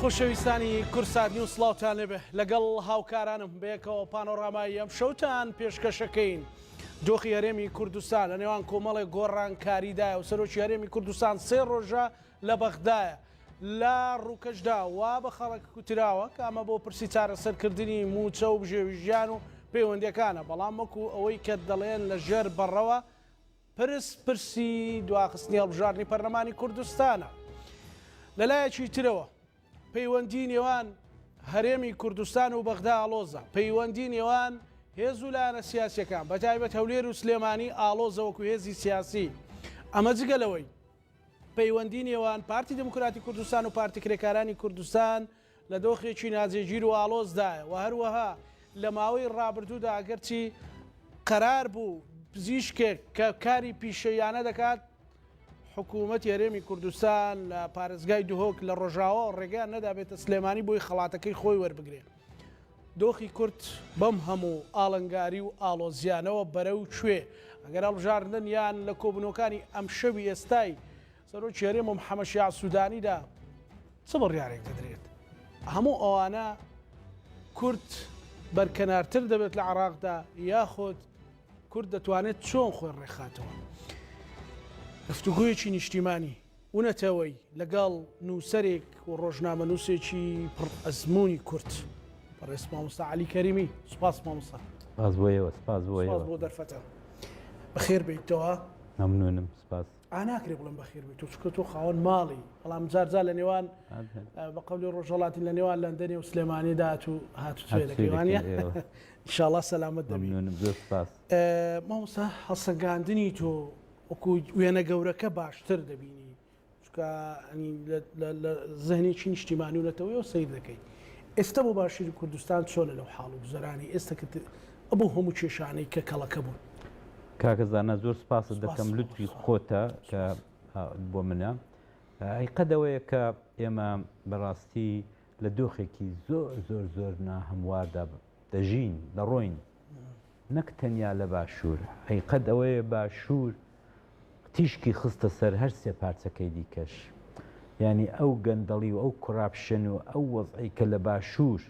خۆشەویستانی کورسات نیوز سڵاوتان لێبێ لەگەڵ هاوکارانم بەیەکەوە پانۆڕامایی ئەم شەوتان پێشکەشەکەین. دۆخی هەرێمی کوردستان لە نێوان کۆمەڵێک گۆڕانکاریدایە و سەرۆکی هەرێمی کوردستان سێ ڕۆژە لە بەغدایە لە ڕووکەشدا وا بە خەڵک کوتراوە کە ئەمە بۆ پرسی چارەسەرکردنی موچە و بژێویژیان و پەیوەندیەکانە، بەڵام وەکو ئەوەی کە دەڵێن لە ژێر بەڕەوە پرسی دواخستنی هەڵبژاردننی پەرلەمانی کوردستانە. لەلایەکی ترەوە پەیوەندی نێوان هەرێمی کوردستان و بەغدا ئاڵۆزە، پەیوەندی نێوان هێز و لایەنە سیاسیەکان بەتایبەت هەولێر و سلێمانی ئاڵۆزە وەکو هێزی سیاسی. ئەمە جگەلەوەی پەیوەندی نێوان پارتی دموکراتی کوردستان و پارتی کرێکارانی کوردستان لە دۆخێکی ناجێگیر و ئاڵۆزدایە و هەروەها لە ماوەی ڕابردوودا ئەگەرچی قەرار بوو پزیشکێک کە کاری پیشەیانە دەکات، حکوومەتی هەرێمی کوردستان لە پارێزگای دوهۆک لە ڕۆژاوە ڕێگەیان نەدابێتە سلێمانی بۆی خەڵاتەکەی خۆی وەربگرێ. دۆخی کورد بەم هەموو ئاڵنگاری و ئاڵۆزیانەوە بەرەو کوێ ئەگەر هەڵبژاردن یان لە کۆبنەوەکانی ئەم شەوی ئێستای سەرۆکی هەرێم و محەممەد شیاع سوودانیدا چ بڕیارێک دەدرێت؟ هەموو ئەوانە کورد بەرکەنارتر دەبێت لە عێراقدا یاخۆت کورد دەتوانێت چۆن خۆی ڕێخاتەوە؟ گفتوگویەکی نیشتیمانی ونەتەوەی لەگەڵ نووسەرێک و ڕۆژنامە نووسێکی پڕ ئەزمموی کورد بەڕێز مامۆستا عەلی کەریمی. سوپاس مامۆستا. سپاس بۆیەوە، سپاس بۆ دەرفەتە. بەخێر بیتەوە. مەمنونم. سپاس. ناکرێ بڵم بەخێر بیت، چونکە تۆ خاوەن ماڵی، بەڵام جارجار لە نێوان بە قەولی ڕۆژهەڵاتی لە نێوان لەندەنی و سلێمانیدا هاتووێ دەکەیوانە. ئینشاءڵڵا سەلامەت دەبی. زۆر سپاس. مامۆستا هەڵسەنگاندنی تۆ وەکو وێنە گەورەکە باشتر دەبینی، چکە لە زەهنێکی نیشتیمانی و نەتەوەیەوە سیر دەکەی. ئێستا بۆ باشووری کوردستان چۆنە لەو حاڵ و گوزەرانی ئێستا کە ئەبوو هەموو کێشانەی کە کەڵەکە بوون؟ کاکەزانە زۆر سپاست دەکەم لوتفی خۆتە کە بۆ منە. حقیقەتەوەیە کە ئێمە بەڕاستی لە دۆخێکی زۆر زۆر زۆر ناهەمواردا دەژین دەڕۆین، نەک تەنیا لە باشوور. حقیقەت ئەوەیە باشوور تیشکی خستە سەر هەر سێ پارچەکەی دیکەش، یعنی ئەو گەندەڵی و ئەو کوڕاپشن و ئەو وەزعی کە لە باشوور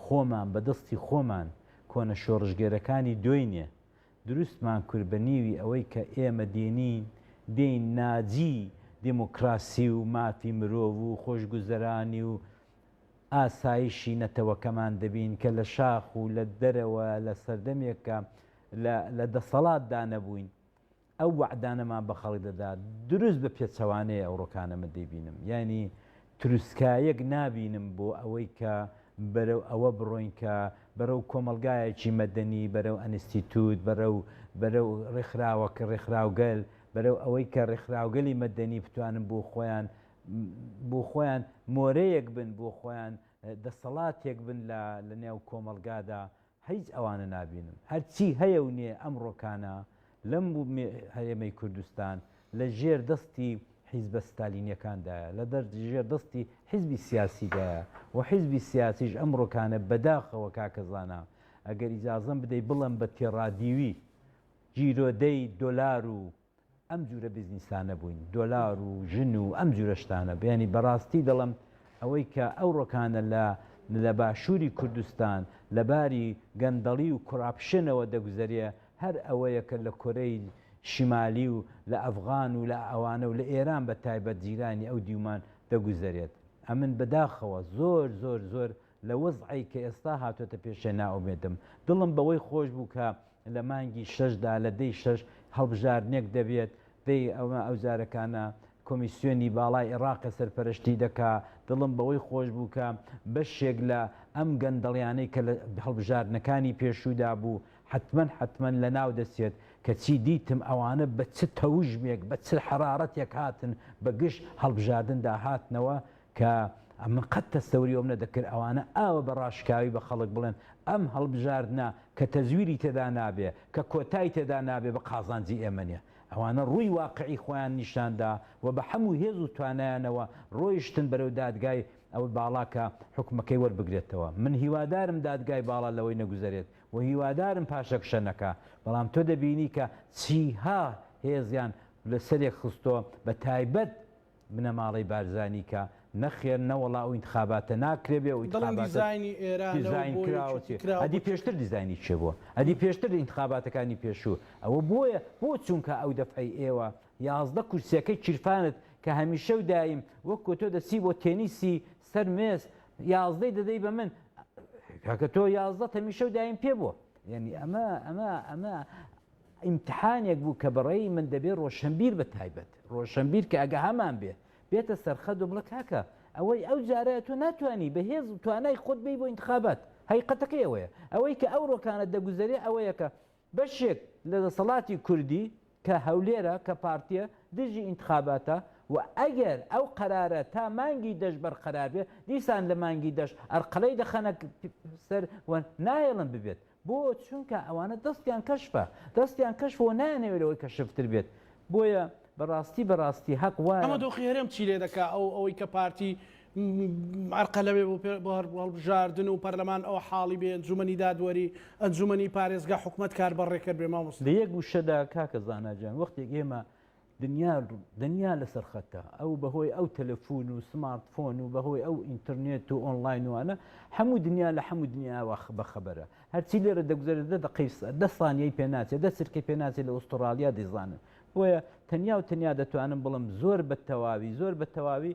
خۆمان بەدەستی خۆمان کۆنە شۆڕژگێرەکانی دوێنێ دروستمان کرد بە نیوی ئەوەی کە ئێمە دێین ناجی دموکراسی و مافی مرۆڤ و خۆشگوزەرانی و ئاسایشی نەتەوەکەمان دەبین کە لە شاخ و لە دەرەوە لە سەردەمێکە لە دەسەڵاتدا نەبووین. ئەو وعدانەمان بە خەڵک دەدات دروست بە پێچەوانەیە ئەوڕۆکانەمە دەبینم، ینی تروسکایەک نابینم بۆ ئەوەی کە بەرەو ئەوە بڕۆین کە بەرەو کۆمەلگایەکی مەدەنی، بەرەو ئەنستیتوت، بەرەو ڕێکخراوەکە ڕێکخراوگەل، بەرەو ئەوەی کە ڕێکخراوگەلی مەدەنی بتوانن بۆ خۆیان مۆرەیەک بن، بۆ خۆیان دەسەڵاتێک بن لە نێو کۆمەلگادا. هیچ ئەوانە نابینم. هەرچی هەیە و نێ ئەم ڕۆکانە لەم هەرێمەی کوردستان لە ژێر دەستی حیزبە ستالینیەکاندایە، لە ژێر دەستی حیزبی سیاسیدایە و حیزبی سیاسیش ئەم ڕۆکانە بەداخەوە کاکەزانە ئەگەر ئیجازەم بدەی بڵم بە تێڕادیوی جیرۆدەی دۆلار و ئەم جورە بیزنیسانە بووین، دۆلار و ژن و ئەم جورە شتانە. بەیانی بەڕاستی دەڵم ئەوەی کە ئەو ڕۆکانە لە باشووری کوردستان لەباری گەندەڵی و کوڕاپشنەوە دەگوزەریە، هەر ئەوەیە کە لە کۆرەی شیمالی و لە ئەفغان و لە ئەوانە و لە ئێران بە تایبەت جیرانی ئەو دیومان دەگوزەرێت. ئەمن بەداخەوە زۆر زۆر زۆر لە وەزعی کە ئێستا هاتوۆتە پێشە ناومێدم. دڵم بەوەی خۆش بوو کە لە مانگی شەشدا لە دەی شەش هەڵبژاردنێک دەبێت، دەی ئەوە ئەوزارەکانە کۆمیسیۆنی باڵای عێراقە سەرپەرشتی دەکا. دڵم بەوەی خۆش بوو کە بەشێک لە ئەم گەندەڵیانەی کە لە هەڵبژاردنەکانی پێشوودا بوو حتمما لە ناو دەسێت کە چی دیتم ئەوانە بە چ تەوژمێک بە چ حرارەتێک هاتن بە گشت هەڵبژاردندا هاتنەوە کە ئەمە قەت تەسەوری ئەوم نەدەکرد ئەوانە ئاوە بە ڕاشکاوی بە خەڵک بڵێن ئەم هەڵبژاردنە کە تەزویری تێدا نابێ، کە کۆتای تێدا نابێ بە قازانجی ئێمە نیە. ئەوانە ڕووی واقعی خۆیان نیشاندا و بە هەموو هێز و توانایانەوە ڕۆیشتن بەرەو دادگای ئەو باڵاکە حکومەکەی وەربگرێتەوە. من هیوادارم دادگای باڵا لەوەی نەگوزارێت و هیوادارم پاشەکشە نەکا، بەڵام تۆ دەبینی کە چیها هێزیان لەسەرێک خستۆ بە تایبەت بنەماڵی بارزانی کە نەخێر نەوەڵا ئەو انتخاباتە ناکرێ بێ و دیزاینی دیزاین کراوە ئەدی پێشتر دیزاینی چێ بووە ئەدی پێشتر انتخاباتەکانی پێشوو ئەوە بۆیە بۆ چونکە ئەو دەفعی ئێوە 11 کورسیەکەی چیرفانت کە هەمیشە و دایم وەکو تۆ دەسی بۆ تێنیسی سەر مێز 11 دەدەی بە من کاکە تۆ 11 هەمیشە و دایم پێ بووە یعنی ئەمە ئیمتحانێک بوو کە بەڕێی من دەبێت ڕۆشنبیر بە تایبەت ڕۆشنبیر کە ئەگە هەمان بێ بێتە سەرخەد و بڵە کاکە ئەوەی ئەو جارە تۆ ناتوانانی بەهێز و توانای خۆت بی بۆ انتخابات حقیقەتەکەی ئەوەیە ئەوەی کە ئەو ڕۆکانە دەگوزارێ ئەوەیە کە بەشێک لە دەسەڵاتی کوردی کە هەولێرە کە پارتیە دژی انتخاباتە و ئەگەر ئەو قەرارە تا مانگی دەشت بەرقەرار بێ دیسان لە مانگی دەشت ئەرقەلەی دەخەنە سەر نایەڵم ببێت بۆ چونکە ئەوانە دەستیان کەشفەوە نایەنەوێتەوەی کە شفتر بێت بۆیە بەڕاستی هەق وایە ئەمە دۆخێرم چی لێ دەکا ئەوەی کە پارتی ئەرقەلەوێ بۆ هەڵبژاردن و پەرلەمان ئەو حاڵی بێ ئەنجومەنی دادوەری ئەنجومەنی پارێزگا حکوومەت کار بەڕێکرد بێ مامۆستا لە یەک وشەدا کاکە زاناجان وەختێک ئێمە دنیا لەسەر خەتە ئەو بەهۆی ئەو تەلەفۆن و سمارتفۆن و بەهۆی ئەو ئینتەرنێت و ئۆنلاین وانە هەموو دنیا لە هەموو دنیاوە بەخەبەرە هەرچی لێرە دەگوزارێت دە سانیەی پێناچێت دە سرکەی پێناچێت لە ئوسترالیا دەیزانن بۆیە تەنیا دەتوانم بڵم زۆر بە تەواوی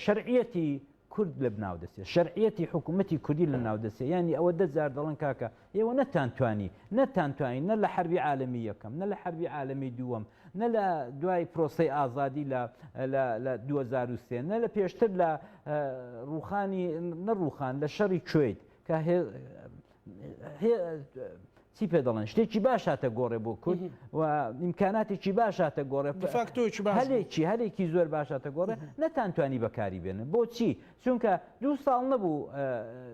شەرعیەتی کورد لە بناودەسێ شەرعیەتی حکوومەتی کوردی لە ناودەسێ ینی ئەوە دەجار دەڵن کاکە ئێوە نەتانتوانی نە لە حربی عالەمی یەکەم نە لە حربی عالەمی دووەم نە لە دوای پرۆسەی ئازادی لە 2023 نە لە پێشتر لە ڕوخانی نەڕوخان لە شەڕی کوێیت کە چی پێ دەڵێن شتێکی باش هاتە گۆڕێ بۆ کورد و ئیمکاناتێکی باش هاتە گۆڕێ هەلێکی زۆر باش هاتە گۆڕێ نەتانتوانی بەکاری بێنن بۆچی چونکە 2 ساڵ نەبوو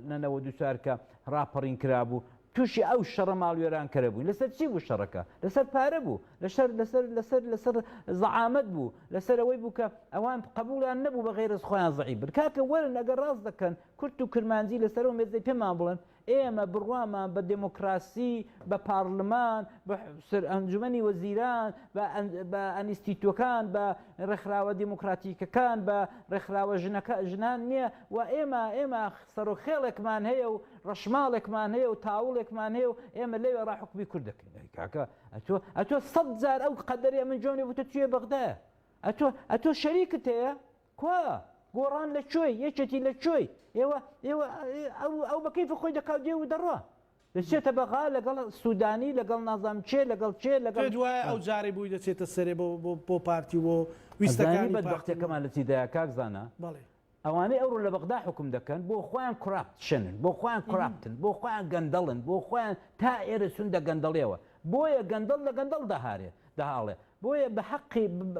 نەنەوە دووچار کە ڕاپەڕین کرابوو تووشی ئەو شەڕە ماڵوێران کەرە بووین لەسەر چی بوو شەڕەکە لەسەر پارە بوو لەسەر زەعامەت بوو لەسەر ئەوەی بوو کە ئەوان قبولیان نەبوو بە غێرز خۆیان زەعیب بن کاکە وەرن ئەگەر ڕاست دەکەن کورد و کرمانجی لەسەر و مێزەی پێمان بڵێن ئێمە بڕوامان بە دموکراسی بە پارلمان بە ئەنجومەنی وەزیران بە ئەنیستیتوەکان بە ڕێکخراوە دیموکراتیکەکان بە ڕێکخراوە ژنان نییە و ئێمە سەرۆخێڵێکمان هەیە و ڕەشماڵێکمان هەیە و تاوڵێکمان هەیە و ئێمە لەوێ ڕاحکومی کوورد دەکەین کاکە ئەتۆ 100 جار ئەو قەدەرێ من جۆنێ بوو تۆ توێ بەغدایە ئەتۆ شەریکت هەیە کوا گۆڕان لە کوێی یەکێتی لە کوێی ئێوە ئەو بەکەیف خۆی دەکاو دێ و دەڕوا دەچێتە بەغا لەگەڵ سوودانی لەگەڵ نازام چێ لەگەڵ دوایە ئەو جارێ بووی دەچێتە سەرێ بۆ پارتی بۆ ویستەکانی بەدبەختەکەمان لە چیدایە کاک زانە ئەوانەی ئەوڕۆ لە بەغدا حکوم دەکەن بۆ خۆیان کوراپشنن بۆ خۆیان کوراپتن بۆ خۆیان گەندەڵن بۆ خۆیان تا ئێرە سوندە گەندەڵێەوە بۆیە گەندەڵ لە گەندەڵ دەهاڵێ بۆیە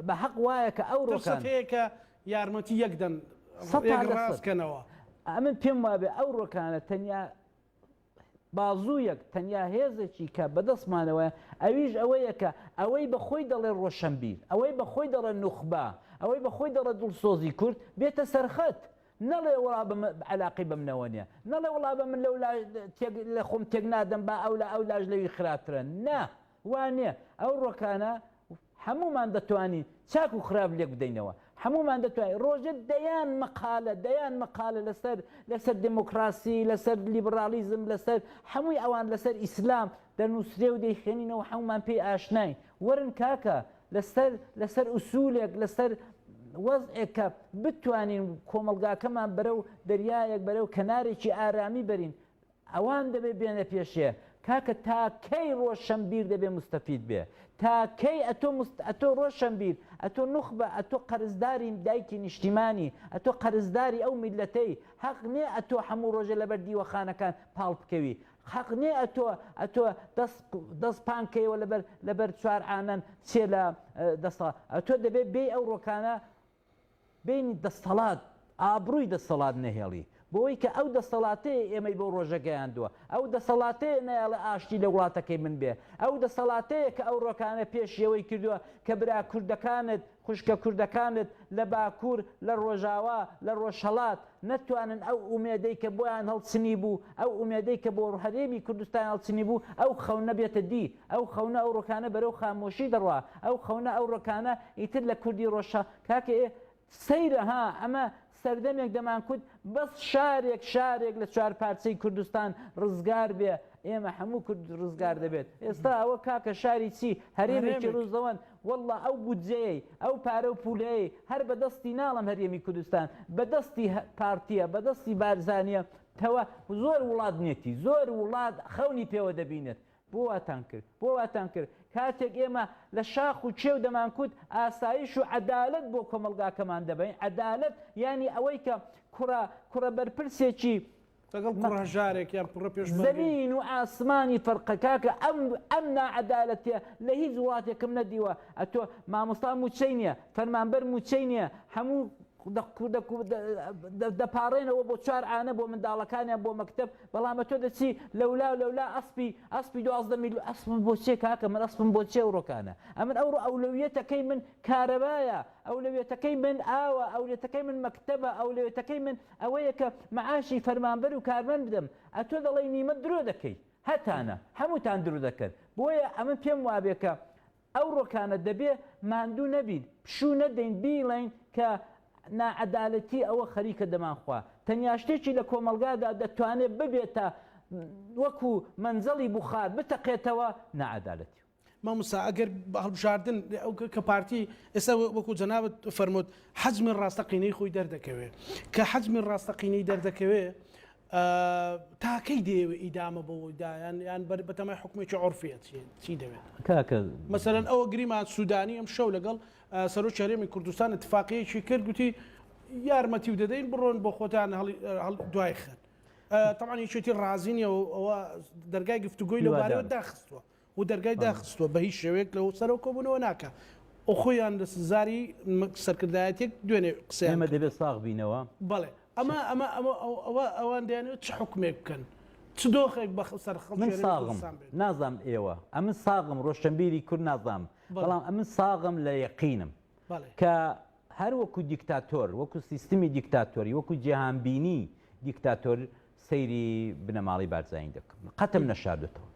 بە حەق وایە کە ئەو ڕۆکە یارمەتی یەکدەن ڕاستکەنەوە ئەمن پێم وابێ ئەو ڕۆکانە تەنیا بازوویەک تەنیا هێزێکی کە بەدەستمانەوە ئەویش ئەوەیە کە ئەوەی بەخۆی دەڵێ ڕۆشنبیر ئەوەی بەخۆی دەڵێ نوخبا ئەوەی بەخۆی دەڵێ دڵسۆزی کورد بێتە سەرخەت نەڵێ وڵا علاقی بە منەوە نیە نەڵێ وڵا بە من لە خۆم تێک نادەم با ئەو لاژ لەوی خراپترە نا وانێ ئەو ڕۆکانە هەمومان دەتوانین چاک و خراپ لێک بدەینەوە هەمومان دەتوانین ڕۆژە دەیان مەقالە لەسەر دموکراسی لەسەر لیبرالیزم لەسەر هەمووی ئەوان لەسەر ئیسلام دەنووسرێ و دەیخێنینەوە هەمومان پێی ئاشناین وەرن کاکە لەسەر ئوسولێک لەسەر وەزعێک کە بتوانین کۆمەلگاکەمان بەرەو دەریایەک بەرەو کەنارێکی ئارامی بەرین ئەوان دەبێ بێنە پێشێ کاکە تاکەی ڕۆشنبیر دەبێ مستەفید بێ تاکەی ئەتۆ ڕۆشنبیر ئەتۆ نوخبە ئەتۆ قەرزداری دایکی نیشتیمانی ئەتۆ قەرزداری ئەو میلەتەی حەق نییە ئەتۆ هەموو ڕۆژە لەبەر دیوەخانەکان پاڵ بکەوی حەق نییە ئەتۆ دەست پانکەیەوە لەبەر چوار ئانەن چێ لە دەسەڵات ئەتۆ دەبێت بێ ئەو ڕۆکانە بینی دەسەڵات ئابڕووی دەسەڵات نەهێڵی بۆی کە ئەو دەسەڵاتەیە ئێمەی بۆ ڕۆژە گەیاندووە ئەو دەسەڵاتەیە نایڵە ئاشتی لە وڵاتەکەی من بێ ئەو دەسەڵاتەیە کە ئەو ڕۆکانە پێشەوەی کردووە کە برا کوردەکانت خوشکە کوردەکانت لە باکوور لە ڕۆژاوا لە ڕۆژهەڵات نەتوانن ئەو ئومێدەی کە بۆیان هەڵچنی بوو ئەو ئومێدەی کە بۆ هەرێمی کوردستان هەڵچنی بوو ئەو خەونە بێتە دی ئەو خەونە ئەو ڕۆکانە بەرەو خامۆشی دەڕوا ئەو خەونە ئەو ڕۆکانە ئیتر لە کوردی ڕۆژە کاکە سەیرەها ئەمە سەردەمێک دەمان کورد بەس شارێک لە چوار پارچەی کوردستان ڕزگار بێ ئێمە هەموو کورد ڕزگار دەبێت ئێستا ئەوە کاکە شاری چی هەرێمێکی ڕووزەوەن والله ئەو بودجەیە ئەو پارە و پولەیە هەر بەدەستی ناڵم هەرێمی کوردستان بەدەستی پارتیە بەدەستی بارزانیە تەوە زۆر وڵات نێتی زۆر وڵات خەونی پێوە دەبینێت بۆ واتان کرد کاتێک ئێمە لە شاخ و چێو دەمان کوت ئاسایش و عەدالەت بۆ کۆمەلگاکەمان دەبین عەدالەت ینی ئەوەی کە کوڕە بەرپرسێکی لەگەڵ کوڕهژارێک یان کوڕە پێشمەرگەی زەمین و ئاسمانی فەرقەکە ئەم ناعەدالەتیە لە هیچ وڵاتێکم نەدیوە ئەتۆ مامۆستا موچەی نییە فەرمانبەر موچەی نییە هەموو دەپاڕێنەوە بۆ چوار ئانە بۆ منداڵەکانیان بۆ مەکتب بەڵام تۆ دەچی لەولا ئەسپی 12 میلیۆن ئەسپم بۆ چێ کاکە من ئەسپم بۆ چێ ئەوڕۆکانە ئەمن ئەوڕۆ ئەولەویەتەکەی من کارەبایە ئەولەویەتەکەی من ئاوە ئەولێتەکەی من مەکتبە ئەولەویەتەکەی من ئەوەیە کە معاشی فەرمانبەر و کارمەند بدەم ئەتۆ دەڵێ نیمە درۆ دەکەی هەتانە هەمووتان درو دەکرد بۆیە ئەمن پێم وابێکە ئەو ڕۆکانە دەبێ ماندوو نەبین پشوو نەدەین بیڵین کە ناعەدالەتی ئەوە خەریکە دەمانخوا تەنیا شتێکی لە کۆمەلگادا دەتوانێت ببێتە وەکو منزەڵی بوخار بتەقێتەوە ناعەدالەتی مامۆستا ئەگەر هەڵبژاردن کە پارتی ئێستا وەکو جەنابەت فەرمووت حەجمی ڕاستەقینەی خۆی دەردەکەوێت کە حەجمی ڕاستەقینەی دەردەکەوێت تاکەی دەیەوێت ئیدامە بەوەدایان یان بەتەمای حکومێکی عورفیە چی دەوێت کاکە مەسەلەن ئەوە گریمان سوودانی ئەم شەو لەگەڵ سەرۆکی هەرێمی کوردستان اتفاقیەکی کرد گوتی یارمەتی و دەدەین بڕۆن بۆ خۆتان دوای خەن طبعا هیچێتی ڕازینیە ئەوە دەرگای گفتوگۆی لەوارەوە داخستووە و دەرگای داخستووە بە هیچ شێوەیە لەو سەرەوە کۆبوونەوە ناکە ئەو خۆیان لە سزاری سەرکردایەتێک دوێنێ قسەیان ئێمە دەبێت ساغ بینەوە بەڵێ ئەوان دەیانێت چ حکومێک بکەن چ دۆخێک بە سەر من ساغم نازام ئێوە ئەمن ساغم ڕۆشنبیری کورد نازام بەڵام ئەمن ساغم لە یەقینم کە هەر وەکو دیکتاتۆر وەکو سیستمی دیکتاتۆری وەکو جیهانبینی دیکتاتۆر سەیری بنەماڵی بارزانین دەکەم قەتم نەشاردێتەوە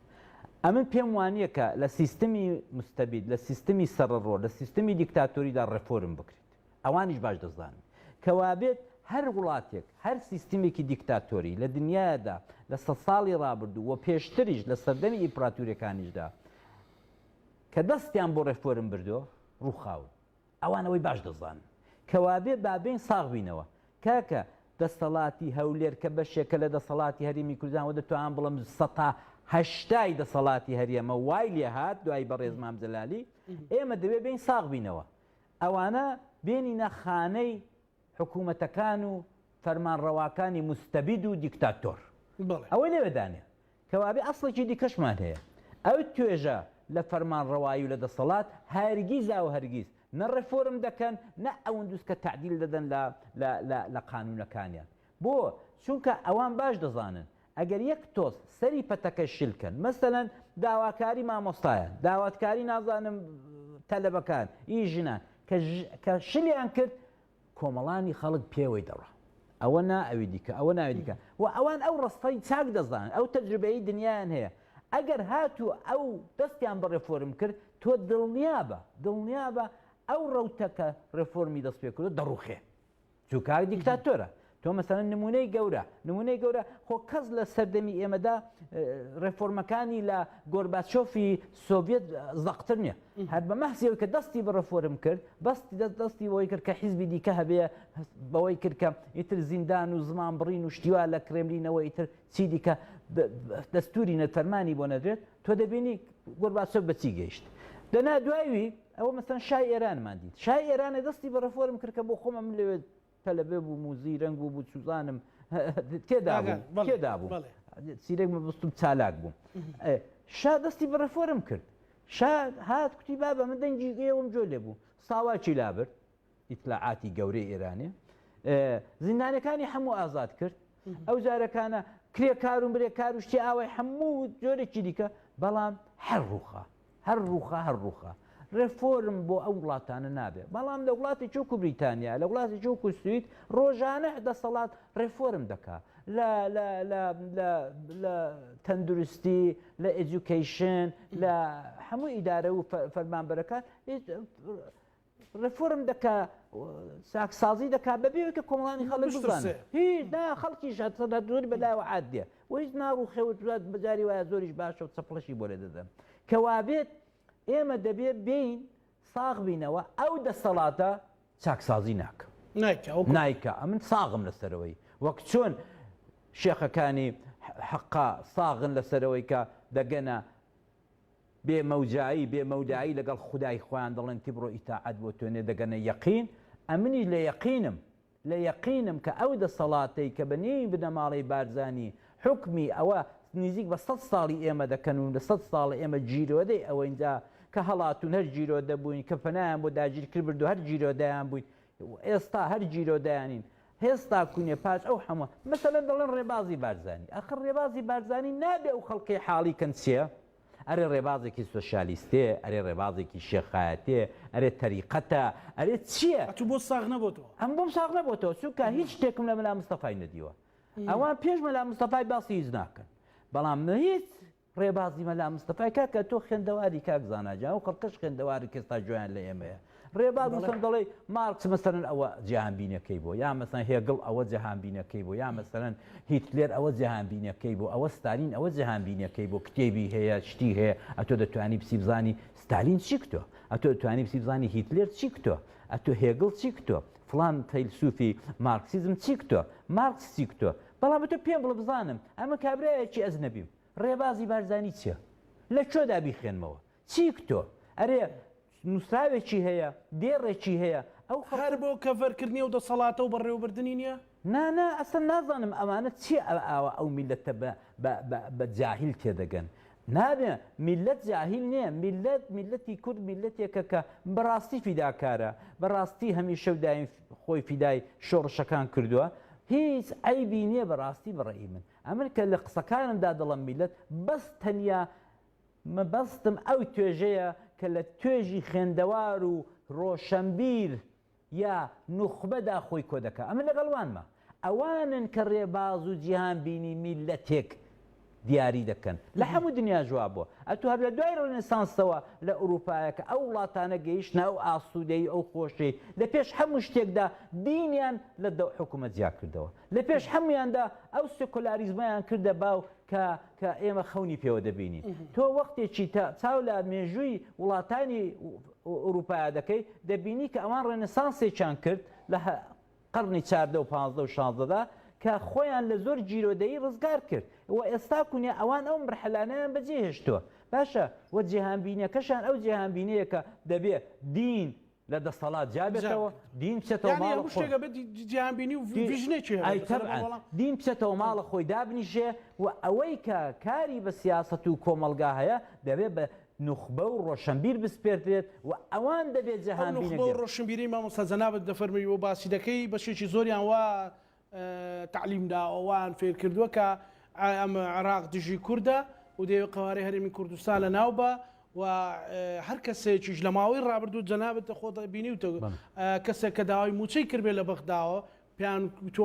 ئەمن پێم وانییە کە لە سیستمی مستەبید لە سیستمی سەرڕۆ لە سیستمی دیکتاتۆریدا ڕێفۆرم بکرێت ئەوانیش باش دەزانن کەوابێت هەر وڵاتێک هەر سیستمێکی دیکتاتۆری لە دنیادا لە 100 ساڵی ڕابردوو و پێشتریش لە سەردەمی ئیمپراتوریەکانیشدا کە دەستیان بۆ ڕێفۆرم بردووە ڕووخاون ئەوانەوەی باش دەزانن کەوابێ بابێن ساغ بینەوە کاکە دەسەڵاتی هەولێر کە بەشێکە لە دەسەڵاتی هەرێمی کوردستان دەتوان بڵم 180 دەسەڵاتی هەرێمە وای لێ هات دوای بەڕێز مام جەلالی ئێمە دەوێت بین ساغ بینەوە ئەوانە بێنینە خانەی حکوومەتەکان و فەرمانڕەواکانی مستەبید و دیکتاتۆر ئەوەی لێوێدانێ کەوابێ ئەسڵێکی دیکەشمان هەیە ئەو توێژە لە فەرمانڕەوایی و لە دەسەڵات هەرگیزا و هەرگیز نە ڕێفۆرم دەکەن نە ئەوەن دوست کە تعدیل دەدەن لە قانونەکانیان بۆ چونکە ئەوان باش دەزانن ئەگەر یەک تۆز سەری پەتەکە شلکەن مەسەلەن داواکاری مامۆستایە داواتکاری نازانم تەلەبەکان ئیژنان کە شلیان کرد کۆمەڵانی خەڵک پێوەی دەڕە ئەوە ئەوی دیکە ئەوە ناوی دیکە و ئەوان ئەو ڕستەی چاک دەزانن ئەو تەجربەی دنیایان هەیە ئەگەر هاتوو ئەو دەستیان بە ڕێفۆرم کرد تۆ دڵنیابە ئەو ڕەوتەکە ڕێفۆرمی دەست پێ کردو دەڕوخێ چووکار دیکتاتۆرە تۆ مەسەلەن نمونەی گەورە خۆ کەس لە سەردەمی ئێمەدا ڕێفۆرمەکانی لە گۆرباچۆفی سۆڤێت زەقتر نییە هەر بە مەحسیەوەی کە دەستی بە ڕێفۆرم کرد دەستی بەوەی کرد کە حیزبی دیکە هەبێ بەوەی کرد کە ئیتر زیندان و زمان بڕین و شتیوا لە کرێملینەوە ئیتر چی دیکە دەستوری نەفەرمانی بۆ نەدرێت تۆ دەبینی گۆرباچۆف بەچی گەیشت دەنا دوایوی ئەوە مەسەن شای ئێرانمان دیت شای ئێرانە دەستی بە ڕێفۆرم کرد کە بۆ خۆمە من لەوێت تەلەبێ بوو موزی ڕنگ بوو سوزانم تێدا بوو سیرێک مەبستم چالاک بووم شا دەستی بە ڕێفۆرم کرد شا هات کوتی بابە من دەنگی ئێوەم جۆ لێ بوو ساواکی لابرد ئیتلاعاتی گەورەی ئێرانێ زیندانەکانی هەموو ئازاد کرد ئەو جارەکانە کرێکار و برێکار و شتی ئاوای هەموو جۆرێکی دیکە بەڵام هەر ڕووخە ڕێفۆرم بۆ ئەو وڵاتانە نابێت بەڵام لە وڵاتی چۆک و بریتانیا لە وڵاتی چۆک و سوید ڕۆژانە دەسەڵات ڕێفۆرم دەکا لە تەندروستی لە ئێجوکیشن لە هەموو ئیدارە و فەرمانبەرەکان ڕفۆرم دەکا ساکسازی دەکا بەبێکە کۆمەڵانی خەڵک بزانن هیچ نا خەڵکیش دوور بەلایەوە عادیە و هیچ ناڕ و خێوت بەجاری وایە زۆریش باشە و چەپڵەشی بۆ لێ دەدەم کەوابێت ئێمە دەبێت بین ساغ بینەوە ئەو دەسەڵاتە چاکسازی ناکە نایکە ئەمن ساغم لەسەرەوەی وەک چۆن شێخەکانی حەقا ساغن لەسەرەوەی کە دەگەنە بێمەوجایی بێمەودایی لەگەڵ خودای خۆیان دەڵێن تی بڕۆ ئیتاعەت بۆ توێنێ دەگەنە یەقین ئەمنی لە یەقینم کە ئەو دەسەڵاتەی کە بەنێوی بنەماڵەی بارزانی حکمی ئەوە نزیک بە 100 ساڵی ئێمە دەکەن و لە 100 ساڵ ئێمە جیرۆدەی ئەوەینجا کە هەڵاتون هەر جیرۆدە بووین کە پەنایان بۆ داگیر کرد بردو هەر جیرۆدایان بووین ئێستا هەر جیرۆدایانین هێستا کوونێ پاش ئەو هەموو مەسەلەن دەڵێن ڕێبازی بارزانی ئەخر ڕێبازی بارزانی نابێ ئەو خەڵکی حاڵی کەن چییە؟ ئەرێ ڕێبازێکی سۆشیالیستێ ئەرێ ڕێبازێکی شێخایەتێ ئەرێ تەریقەتە ئەرێ چییە؟ تو بۆ ساغ نەبووتەوە ئەم بۆم ساغ نەبووتەوە چونکە هیچ شتێکم لە مەلا مستەفای نەدیوە ئەوان پێش مەلا مستەفای باسی هیچ ناکەن بەڵام هیچ ڕێبازی مەلا مستەفای کاکە تۆ خوێندەواری کاک زاناجان و خەڵکەش خوێندەواری کەستا جویان لە ئێمەیە ڕێباز مەسەن دەڵێ مارکس مەسەرەن ئەوە جیهانبینەکەی بۆ یا مەسەن هێگڵ ئەوە جیهانبینەکەی بۆ یا مەسەرەن هیتلێر ئەوە جیهانبینەکەی بۆ ئەوە ستالین ئەوە جیهانبینەکەی بۆ کتێبی هەیە شتی هەیە ئەتۆ دەتوانی پسی بزانی ستالین چی کتۆ ئەتۆ دەتوانی پسی بزانی هیتلێر چی کتۆ ئەتۆ هێگڵ چی کتۆ فلان فەیلسوفی مارکسیزم چی کتۆ مارکس چی کتۆ بەڵام تۆ پێم بڵە بزانم ئەمە کابرایەکی ئەزنەبیم ڕێبازی بارزانی چییە لە چۆدا بیخێنمەوە چی کتۆ ئەرێ نووسراوێکی هەیە دێڕێکی هەیە ئەو هەر بۆ کەڤەرکردنی و دەسەڵاتە و بەڕێوەبردننی نییە نانا ئەسن نازانم ئەمانە چی ئاوە ئەو میلەتە بە جاهیل تێدەگەن نابێ میلەت جاهیل نییە میلەتی کورد میلەتێکە کە بەڕاستی فیداکارە بەڕاستی هەمیشە دایم خۆی فیدای شۆڕشەکان کردووە هیچ عیبی نییە بەڕاستی بەڕێی من ئەمن کە لە قسەکانمدا دەڵم میلەت بەس تەنیا مەبەستم ئەو توێژەیە کە لە توێژی خوێندەوار و ڕۆشنبیر یا نوخبەدا خۆی کۆ دەکە ئەمە لەگەڵوانمە ئەوانن کە ڕێباز و جیهانبینی میلەتێک دیاری دەکەن لە هەموو دنیا جواب بووە ئەتو هەر لە دوای ڕێنێسانسەوە لە ئوروپایەکە ئەو وڵاتانە گەیشتە ئەو ئاسوودەی ئەو خۆشەی لە پێش هەموو شتێکدا دینیان لە دەو حکومەت جیا کردەوە لە پێش هەمویاندا ئەو سێکۆلاریزمەیان کردە باو کە ئێمە خەونی پێوە دەبینین تۆ وەختێکی چاو لە مێژووی وڵاتانی ئوروپا دەکەی دەبینی کە ئەوان ڕێنێسانسێکیان کرد لە قەرنی 14 و 15 و 16دا کە خۆیان لە زۆر جیرۆدەیی ڕزگار کرد و ئێستا کوونێ ئەوان ئەو مرحلانیان بەجێهێشتووە باشە وە جیهانبینیەکەشان ئەو جیهانبینەیە کە دەبێ دین لە دەسەڵات جابێتەوە دین بچێتەوە ماڵ جیهانبینی و ڤیژنێکی دین بچێتەوە ماڵە خۆی دابنیشێ و ئەوەی کە کاری بە سیاسەت و کۆمەلگا هەیە دەبێت بە نوخبە و ڕۆشنبیر بسپێردرێت و ئەوان دەبێت جیهانبینی و ڕۆشنبیری مامۆستا جەنابەت دەفەرمی و باسی دەکەی بەشێکی زۆریان وا تعلیمدا ئەوان فێر کردووە کە ئەمە عێراق دژی کووردە و دەیەوێت قوارەی هەرێمی کوردستان لە ناو بە و هەر کەسێکیش لە ماوەی ڕابردوو جەنابەت خۆ بینیوتە کەسێک کە داوای موچەی کردبێت لە بەغداوە پێیان گوتۆ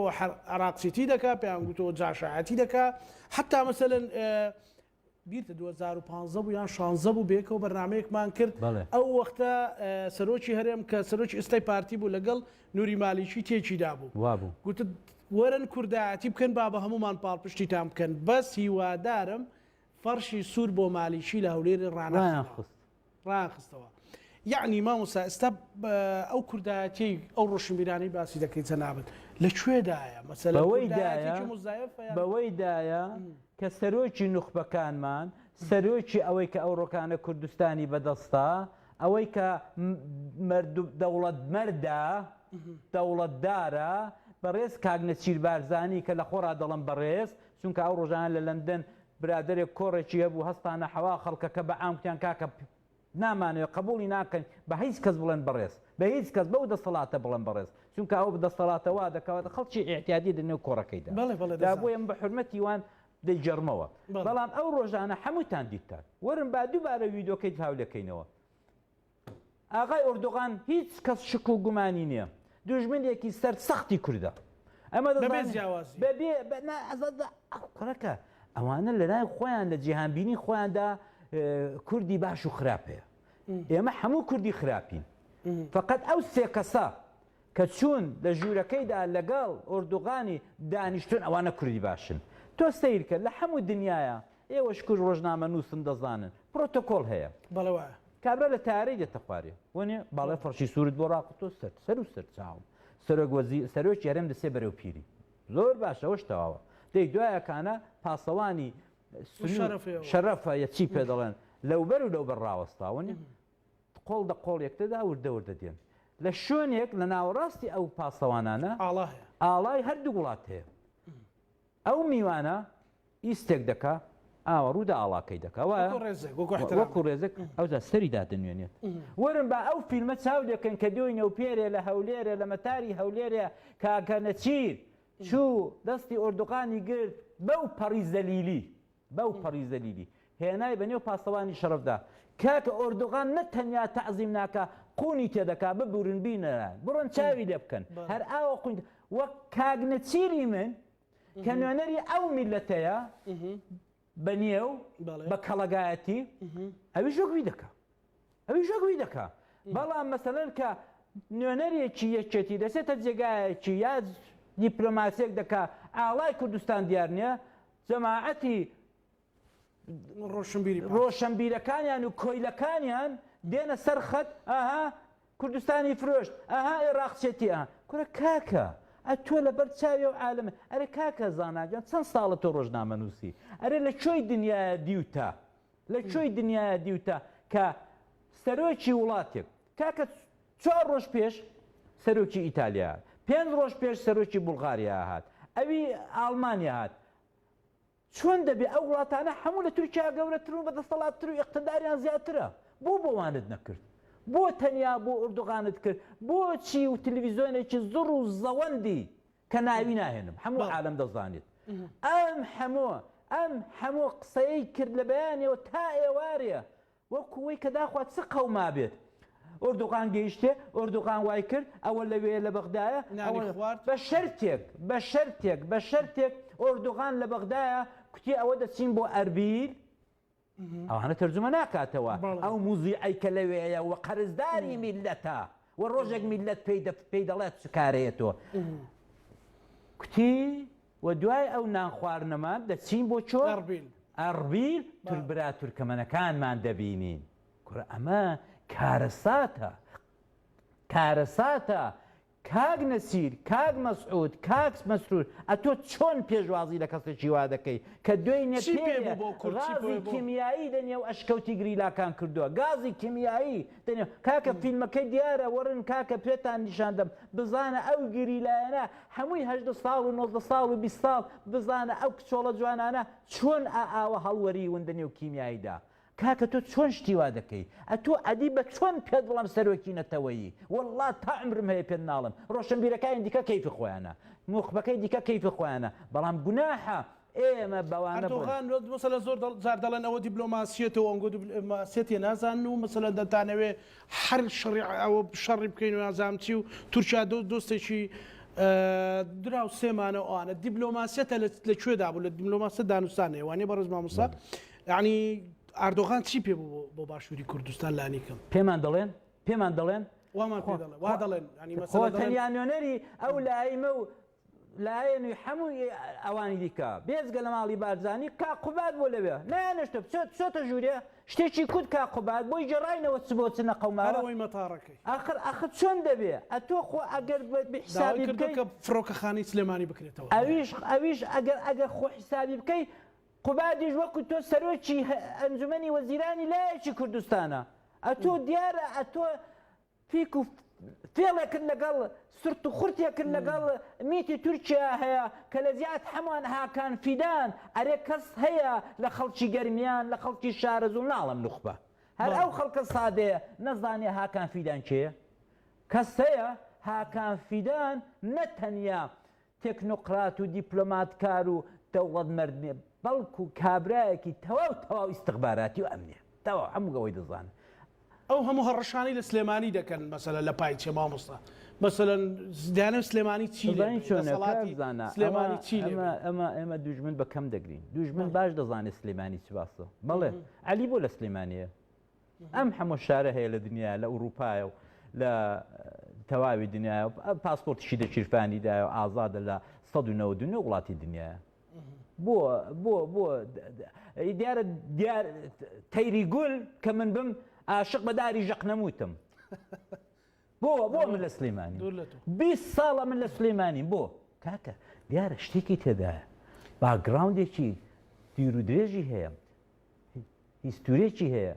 عێراقسیتی دەکا پێیان گوتۆ جاشایەتی دەکا حتا مەسەلەن بیرتە 2015 بوو یان 16 بوو بێکەوە بەرنامەیەکمان کرد ئەو وەختە سەرۆکی هەرێم کە سەرۆکی ئێستای پارتی بوو لەگەڵ نووری مالیکی تێکیدا بوو گوتت وەرن کوردایەتی بکەن با بە هەمومان پاڵپشتی تام بکەن بەس هیوادارم فەرشی سوور بۆ مالیکی لە هەولێری ڕانخستەوە یعنی مامۆستا ئێستا ئەو کوردایەتی ئەو ڕۆشنبیرانی باسی دەکەیت جەنابەت لەکوێدایە مەسەلە بەوەیدایە کە سەرۆکی نوخبەکانمان سەرۆکی ئەوەی کە ئەو ڕۆکانە کوردستانی بەدەستە ئەوەی کە دەوڵەت مەردە دەوڵەتدارە بەڕێز کاگنەچیر بارزانی کە لە خۆڕا دەڵم بەڕێز چونکە ئەو ڕۆژان لە لەندەن برادێک کۆڕێکی هەبوو هەستانە حەوا خەڵکەکە بە ئامکیان کاکە نامانەوە قبولی ناکەن بە هیچ کەس بڵێن بەڕێز بە هیچ کەس بەو دەسەڵاتە بڵێن بەڕێز چونکە ئەو دەسەڵاتەوە دەکەوێت خەڵکی ئێحتیادی دەنێو کۆڕەکەیدا بۆ ئەم بە حرمەتی وان دەیجەرمەوە بەڵام ئەو ڕۆژانە هەمووتان دیتان وەرن با دووبارە ویدۆکەیت هاولەکەینەوە ئاغای ئۆردۆغان هیچ کەس شک و گومانی نییە دوژمنێکی سەر سەختی کووردە ئەمە کوڕەکە ئەوانە لەلای خۆیان لە جیهانبینی خۆیاندا کوردی باش و خراپەیە ئێمە هەموو کوردی خراپین فقط ئەو سێ کەسە کە چوون لە ژوورەکەیدا لەگەڵ ئۆردوغانی دانیشتون ئەوانە کوردی باشن. تۆ سیرکە لە هەموو دنیاە ئێوەش کوژ ڕۆژنامە نووسن دەزانن پرۆتۆکۆل هەیە بەڵەوە کابرا لە تارەی دێتە خوارێ وەنێ باڵێ فەرشی سوورت بۆ ڕاقتۆ سەر و سەر چاوم سەرۆکی هەرێم دەسێ بەرەو پیری زۆر باشە ئەوەش تەواوە دەی دوایەکانە پاسەوانی شەرەفە یەچی پێ دەڵێن لەوبەر و لەوبەر ڕاوەستاوەنێ قۆڵ دە قۆڵ یەکتەدا وردە وردە دێن لە شوێنێک لە ناوەڕاستی ئەو پاسەوانانە ئاڵای هەردوو وڵات هەیە ئەو میوانە ئیستێک دەکا ئاوەڕوودا ئاڵاکەی دەکا وەکو ڕێزێک ئەودا سەریدا دەنوێنێت وەرن بە ئەو فیلمە چاو دەکەن کە دوی نەوپێرێ لە هەولێرە لە مەتاری هەولێرە کاکە نەچیر چوو دەستی ئۆردوغانی گرت بەو پەڕی زەلیلی هێنای بەنێو پاسەوانی شەرەفدا کاکە ئۆردوغان نەتەنیا تەعزیم ناکە قوونی تێدەکا ببورن بینەران بڕۆن چاوی لێ بکەن هەر ئاوە قوین وەک کاک نەچیری من کە نوێنەری ئەو میلەتەیە بەنێو بە کەڵەگایەتی ئەوی ژۆگوی دەکا بەڵام مەسەلەن کە نوێنەرێکی یەکێتی دەسێتە جێگایەکی یا دیپلۆماسیێک دەکا ئاڵای کوردستان دیار نییە جەماعەتی ڕۆشنبیرەکانیان و کۆیلەکانیان دێنە سەر خەت ئاها کوردستانی فرۆشت ئاها عێراقچێتی کورە کاکە ئەتۆ لەبەر چاوی و عالمە ئەرێ کاکە زاناجان چەند ساڵە تۆ ڕۆژنامە نووسی ئەرێ لە کوێی دنیاە دیوتە کە سەرۆکی وڵاتێک کاکە 4 ڕۆژ پێش سەرۆکی ئیتالیا 5 ڕۆژ پێش سەرۆکی بولغاریا هات ئەوی ئالمانیا هات چۆن دەبێ ئەو وڵاتانە هەموو لە تورکیا گەورەتر و بەدەسەڵاتتر و ئیقتیداریان زیاترە بۆ بۆوانت نەکرد بۆ تەنیا بۆ ئوردوغانت کرد بۆچی و تەلەڤیزیۆنێکی زڕ و زەوەندی کە ناوی ناهێنم هەموو عالەم دەزانێت ئەم هەموو قسەیەی کرد لە بەیانەوە تا ئێوارێ وەکوەی کە داخوات چ قەوما بێت ئۆردوغان گەیشتێ ئۆردوغان وای کرد ئەوە لەوێ لە بەغدایە بە شەرتێک ئۆردوغان لە بەغدایە کوتی ئەوە دەچین بۆ ئەربیل ئەوانە تەرجمە ناکاتەوە ئەو موزیعی کە لەوێیە و قەرزداری میلەتە و ڕۆژێک میلەت پێی دەڵێت چ کارەیەتەوە کوتی و دوای ئەو نان خواردنەمان دەچین بۆ چۆ ئەربیل توربرا تورکمەنەکانمان دەبینین کوڕە ئەمە کارەساتە کاک نەسیر کاک مەسعود کاک مەسرور ئەتۆ چۆن پێشوازی لە کەسێکی وا دەکەی کە دوێی نەپێ غازی کیمیایی دەنێ و ئەشکەوتی گریلاکان کردووە گازی کیمیایی دەنێ کاکە فیلمەکەی دیارە وەرن کاکە پێتان نیشاندەم بزانە ئەو گریلایەنە هەمووی 18 ساڵ و 19 ساڵ و 20 ساڵ بزانە ئەو کچۆڵە جوانانە چۆن ئاوە هەڵوەری وندەنێ و کیمیاییدا کاکە تۆ چۆن شتیوا دەکەی ئەتۆ ئەدی بە چۆن پێت بڵام سەرۆکی نەتەوەیی وەڵڵا تا عمرم هەیە پێت ناڵم ڕۆشنبیرەکانی دیکە کەیفی خۆیانە موخبەکەی دیکە کەیفی خۆیانە بەڵام گوناحە ئێمە بەوانە مەسەلە زۆر جار دەڵێن ئەوە دیبلۆماسیەتەوە ئەنگۆ دیبلۆماسیەتی نازانن و مەسەلە دەتانەوێ هەر شەڕی ئەوە شەڕی بکەین و نازانچی و تورکیا دۆستێکی دراو سێمانە ئەوانە دیبلۆماسیەتە لەکوێدا بوو لە دیبلۆماسیەت دانوستانەیە وانێ بەڕێز مامۆستا یعنی ئەردۆغان چی پێ بوو بۆ باشووری کوردستان لانیکەم پێمان دەڵێن وا دەڵێن تەنیا نوێنەری ئەو لایمە و لایەنوی هەمووی ئەوانی دیکە بێزگە لە ماڵی بارزانانی کاقوبات بۆ لەوێ نانشتە چۆتە ژوورێ شتێکی کورد کاقوبات بۆی جێڕاینەوە چ بۆ چنە قەومارەوەی مەتاڕەکەی ئاخر چۆن دەبێ ئەتۆ خۆ ئەگەر حسابی بکەی فڕۆکەخانەی سلێمانی بکرێتەوە ئەویش ئەگەر خۆ حسابی بکەی قوبادیش وەکو تۆ سەرۆکی ئەنجومەنی وەزیرانی لایەکی کوردستانە ئەتۆ دیارە ئەتۆ پیک و فێڵێکرد لەگەڵ سرت و خورتێکرد لەگەڵ میتی تورکیا هەیە کە لە زیات هەمووان هاکان فیدان ئەرێ کەس هەیە لە خەڵکی گەرمیان لە خەڵکی شارەز و ناڵم نوخبە هەر ئەو خەڵکە سادەیە نەزانێ هاکان فیدان چێە کەس هەیە هاکان فیدان نەتەنیا تێکنۆقرات و دیپلۆماتکار و دەوڵەت مەردنێ بەڵکو کابرایەکی تەواو ئیستخباراتی و ئەمنیە تەواو هەموو ئەوەی دەزانن ئەو هەموو هەڕەشانی لە سلێمانی دەکەن مەسەلە لە پای چێ مامۆستا مەسەلەن دەیانم سلێمانی چی سلێمانی چی ئێمە دوژمن بەکەم دەگرین دوژمن باش دەزانێت سلێمانی چ باسە بەڵێ عەلی بۆ لە سلێمانیە ئەم هەموو شارە هەیە لە دنیا لە ئوروپایە و لە تەواوی دنیاە پاسپۆرتشی دەچیرفانیدا و ئازادە لە 1990 وڵاتی دنیاە بۆ دیارە تەیری گول کە من بم عاشق بە داری ژەق نەموتم بۆ من لە سلەیمانی 20 ساڵە من لە سلەیمانی بۆ کاکە دیارە شتێکی تێدایە باگراوندێکی دیر و درێژی هەیە هیستورێکی هەیە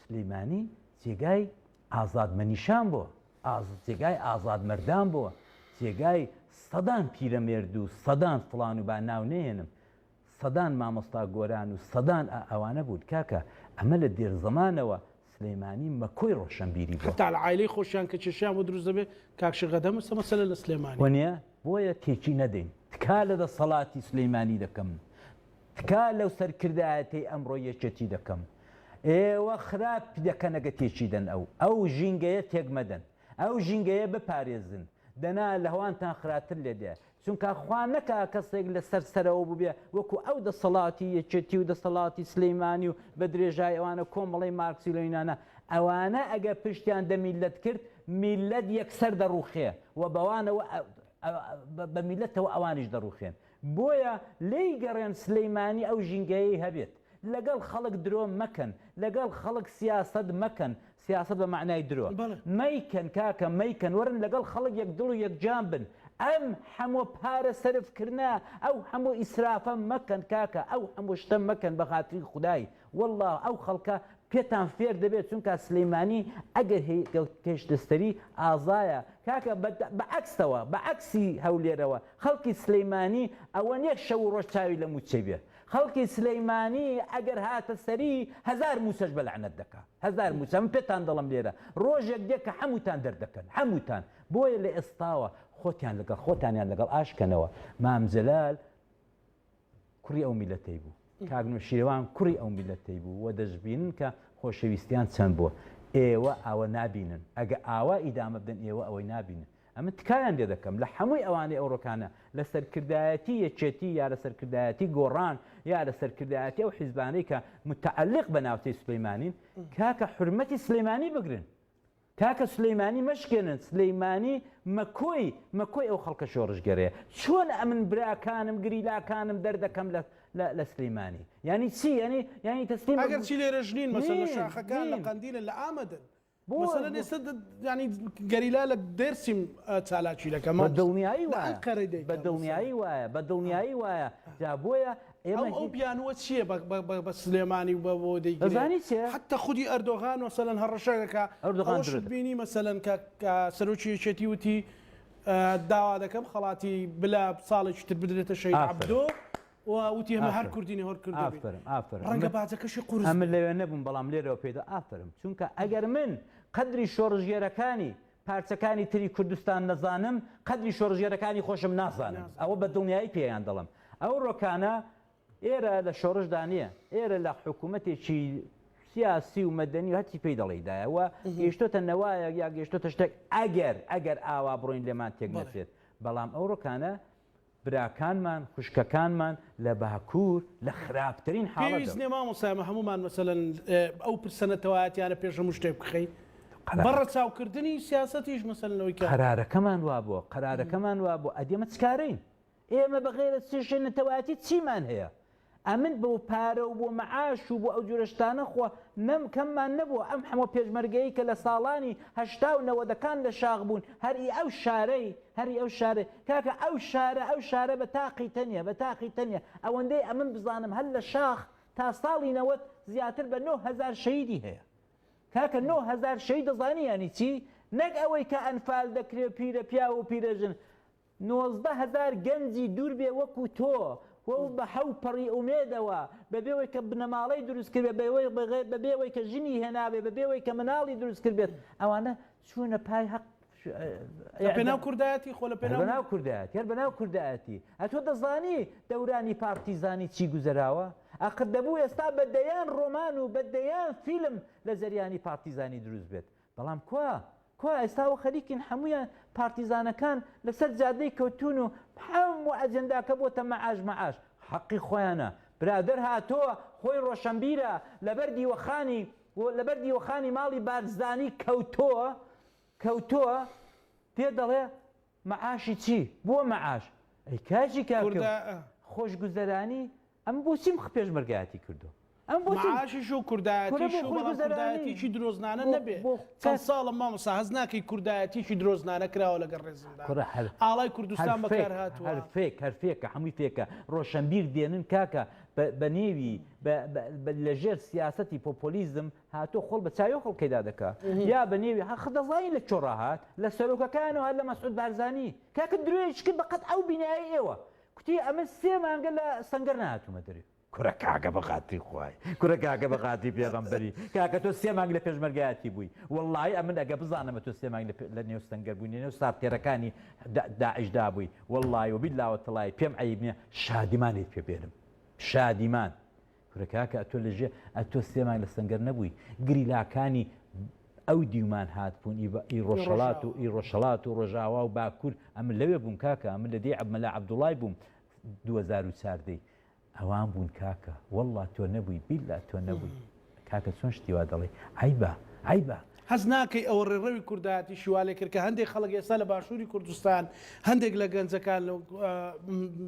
سلەیمانی جێگای ئازادمەنیشان بووە جێگای ئازادمەردان بووە جێگای سەدان پیرەمێرد و سەدان فڵان و با ناو نێنم سەدان مامۆستا گۆران و سەدان ئەوانە بوون کاکە ئەمە لە دێر زەمانەوە سلەیمانی مەکۆی ڕۆشنبیری بووە تا لە عایلەی خۆشیان کە چێشیان بۆ دروست دەبێت کاکشغەدە مەسەلە لە سلێمانی وەنیە بۆیە تێکی نەدەین تکا لە دەسەڵاتی سلەیمانی دەکەم تکا لەو سەرکردایەتی ئەمڕۆ یەکێتی دەکەم ئێوە خراپ دەکەن ئەگە تێکی دەن ئەو ژینگەیە تێک مەدەن ئەو ژینگەیە بپارێزن دەنا لە هەوانتان خراتر لێدێ چونکە خوا نەکا کەسێک لە سەرسەرەوە ببێ وەکو ئەو دەسەڵاتی یەکێتی و دەسەڵاتی سلەیمانی و بە درێژای ئەوانە کۆمەڵی مارکسی لەینانە ئەوانە ئەگە پشتیان دەمیلەت کرد میلەت یەکسەر دەڕوخێ و بەوانەوە بە میلەتەوە ئەوانیش دەڕوخێن بۆیە لی گەڕێن سلەیمانی ئەو ژینگەیە هەبێت لەگەڵ خەڵک درۆ مەکەن لەگەڵ خەڵک سیاست مەکەن سیاست بە معنای درۆ مەیکەن کاکە مەیکەن وەرن لەگەڵ خەڵک یەک دڵ و یەکجان بن ئەم هەموو پارە سەرفکردنا ئەو هەموو ئیسرافە مەکەن کاکە ئەو هەموو شتە مەکەن بە خاتری خودای والله ئەو خەڵکە پێتان فێر دەبێت چونکە سلەیمانی ئەگەر کێشتستەری ئازایە کاکە بەعکسەوە بەعکسی هەولێرەوە خەڵکی سلەیمانی ئەوە نیەک شەو ڕۆژ چاوی لە موچەی بێ خەڵکی سلەیمانی ئەگەر هاتە سەری 1000 موسەش بە لەعنەت دەکا 1000 موسە من پێتان دەڵم لێرە ڕۆژێک دێک کە هەمووتان دەردەکەن هەمووتان بۆیە لە ئێستاوە خۆتیان لەگەڵ خۆتانیان لەگەڵ ئاشکەنەوە مام جەلال کوڕی ئەو میلەتەی بوو کاگنۆ شیرەوان کوڕی ئەو میلەتەی بوو و دەشبینن کە خۆشەویستیان چەند بووە ئێوە ئەوە نابینن ئەگە ئاوا ئیدامە بدەن ئێوە ئەوەی نابینن ئەمە تکایان لێ دەکەم لە هەمووی ئەوانەی ئەوڕۆکانە لە سەرکردایەتی یەکێتی یا لە سەرکردایەتی گۆڕان یا لە سەرکردایەتی ئەو حیزبانەی کە متعلق بە ناوچەی سلەیمانین کاکە حورمەتی سلەیمانی بگرن کاکە سلەیمانی مەشکێنن سلەیمانی مەکۆی ئەو خەڵکە شۆڕژگەرەیە چۆن ئەمن براکانم گریلاکانم دەردەکەم لە سلەیمانی ینی چی ینی تەسلیم ئەگەر چی لێرە ژنین مەسەڵەن لە شاخەکان لە قەندیلن لە ئامەدن مەسەڵەن ئێستا ینی گەریلا لە دەرسیم چالاکی دەکەم بە دڵنیایی وایە بە دڵنیایی وایە بە دڵنیایی وایە جا بۆیە ئەو بیانوە چییە بە سلێمانی و بۆ دەیگەزانی حتا خودی ئەردۆغان وەسەلەن هەڕەشەکە ئەوش بینی مەسەلەن کە سەرۆکی یەکێتی وتی داوا دەکەم خەڵاتی بلا ساڵێکی تر بدرێتە شەید عەبدۆ وتی هەمە هەر کوردینی هەر کردبێ ڕەنگە باجەکەشی قورس ئەمە لەوێ نەبووم بەڵام لێرەوە پێدا ئافرم چونکە ئەگەر من قەدری شۆڕژگێرەکانی پارچەکانی تری کوردستان نەزانم قەدری شۆڕژگێرەکانی خۆشم نازانم ئەوە بە دڵنیایی پێیان دەڵم ئەو ڕۆکانە ئێرە لە شۆڕشدا نییە ئێرە لە حکوومەتێکی سیاسی و مەدەنی و هەرچی پێی دەڵێدایەوە گەیشتۆتە نەوایە یا گەیشتۆتە شتێک ئەگەر ئاوا بڕۆین لێمان تێک نەچێت بەڵام ئەو ڕۆکانە براکانمان خوشکەکانمان لە باکوور لە خراپترین حاڵەت نێ مامۆستا هەمومان مەسەلەن ئەو پرسەنەتەوەیەتیانە پێشە شتێک بخەین بەڕە چاوکردنی سیاسەتیش مەسەلەوەی کە قەرارەکەمان وا بووە قەرارەکەمان وا بوو ئەدێمە چکارین ئێمە بەغێرە چێشێنەتەوەیەتی چیمان هەیە ئەمن بۆ پارە و بۆ مەعاش و بۆ ئەو جۆرەشتانە خۆ کەممان نەبووە ئەم هەموو پێشمەرگەیی کە لە ساڵانی هەشتا و نەوەدەکان لە شاخ بوون هەری ئەو شارەی کاکە ئەو شارە بە تاقی تەنیە ئەوەندەی ئەمن بزانم هەر لە شاخ تا ساڵی نەوەت زیاتر بە 9000 شەیدی هەیە کاکە 9000 شەید دەزانی ینی چی نەک ئەوەی کە ئەنفال دەکرێت پیرە پیا و پیرەژن 19000 گەنجی دوور بێ وەکو تۆ و بە حەو پەڕی ئومێدەوە بەبێەوەی کە بنەماڵەی دروست کرد بەبێەوەی کە ژنی هێنابێ بەبێەوەی کە مناڵی دروست کرد بێت ئەوانە چوونە پای حەق پێناو کوردایەتی خۆ لە پێناو کوردایەت یار بەناو کوردایەتی ئەتۆ دەزانی دەورانی پارتیزانی چی گوزەراوە ئەقر دەبوو ئێستا بەدەیان ڕۆمان و بەدەیان فیلم لە زەریانی پارتیزانی دروست بێت بەڵام کوا ئێستاوە خەریکین هەمویان پارتیزانەکان لەسەر جادەی کەوتون و هەموو ئەجەنداکە بۆتە مەعاش حەقی خۆیانە برادر هاتۆوە خۆی ڕۆشنبیرە لەبەر دیوەخانی لە بەر دیوەخانی ماڵی بارزانی کەوتۆوە پێ دەڵێ مەعاشی چی بۆ مەعاش ئەی کاژی خۆشگوزەرانی ئەم بۆچیم پێشمەرگایەتی کردو ئەم معاشیش و کوردایەتیشی درۆزنانە نەبێ چەند ساڵە مامۆستا هەز ناکەی کوردایەتیشی درۆزنانە کراوە لەگەڵ ڕێزمدا ئاڵای کوردستان بەکار هاتووە هەرفێکە هەمووی فێکە ڕۆشنبیر دێنن کاکە بە نێوی لەژێر سیاسەتی پۆپۆلیزم هاتۆ خۆڵ بە چاوی خەڵکەیدا دەکا یا بە نێوی خدەزایی لە چۆڕاهات لە سەرۆکەکانەوە هەر لە مەسعود بارزانی کاکە درێژ کرد بەقەت ئەو بینایی ئێوە کوتی ئەمە 3 مانگە لە سەنگەر نهاتوومە دەرێ کورە کاکە بەقاتی خوای کورە کاکە بەقاتی پێغەمبەری کاکە تۆ 3 مانگ لە پێشمەرگایەتی بووی وەڵڵای ئەمن ئەگە بزانمە تۆ 3 مانگ لە نێو سەنگەر بووی نێو ساڕتێرەکانی داعشدا بووی وەڵڵای وبیلاوە تەڵای پێم عیب نییە شادیمانێت پێ بێنم شادیمان کورە کاکە ئەتۆ لەژێ ئەتۆ 3 مانگ لە سەنگەر نەبووی گریلاکانی ئەو دیومان هاتبوون ئی ڕۆژهەڵات و ڕۆژاوا و باکوور ئەمن لەوێ بووم کاکە ئەمن لە دێ مەلا عەبدوڵای بووم 2004 ئەوان بوون کاکە وەڵڵا تۆ نەبووی بیللا تۆ نەبووی کاکە چۆن شتیوا دەڵێ عیبە هەز ناکەی ئەوە ڕێڕەوی کوردایەتی شیوالێ کرد کە هەندێک خەڵک ئێستا لە باشووری کوردستان هەندێک لە گەنجەکان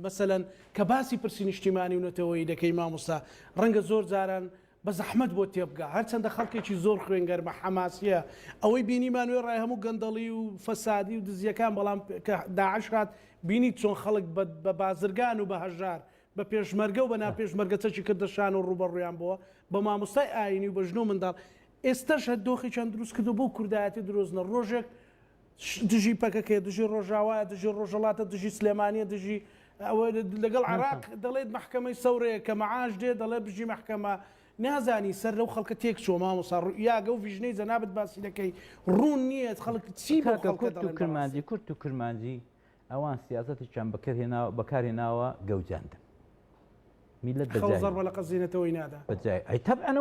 مەسەلەن کە باسی پرسی نیشتیمانی و نەتەوەی دەکەی مامۆستا ڕەنگە زۆر جاران بە زەحمەت بۆ تێبگا هەرچەندە خەڵکێکی زۆر خوێنگەرمە حەماسیە ئەوەی بینیمانوێ ڕای هەموو گەندەڵی و فەسادی و دزیەکان بەڵام کە داعش هات بینی چۆن خەڵک بە بازرگان و بە هەژار بە پێشمەرگە و بە ناپێشمەرگە چەکی کردەشان و ڕوبەڕویان بووە بە مامۆستای ئاینی و بە ژنۆ منداڵ ئێستاش دۆخی چەند دروست کردو بۆ کوردایەتی درۆزنە ڕۆژێک دژی پەکەکەی دژی ڕۆژاوایە دژی ڕۆژەڵاتە دژی سلێمانیە دژی لەگەڵ عراق دەڵێت محکەمەی سەورەیە کە مەعاش دێ دەڵێ بژی محکەمە نازانی سەر لەو خەڵکە تێک چۆ مامۆستا یاگە و ڤژنەی جەنابەت باسی دەکەی ڕوون نییە خەڵک چی کرمانجی کورت و کرمانجی ئەوان سیاسەتی چەند بەکارهێناوە گەوجاندن میلەت بەزار بە لە قەزیینەتەوەی نادا بەجای ئەی تەبعەن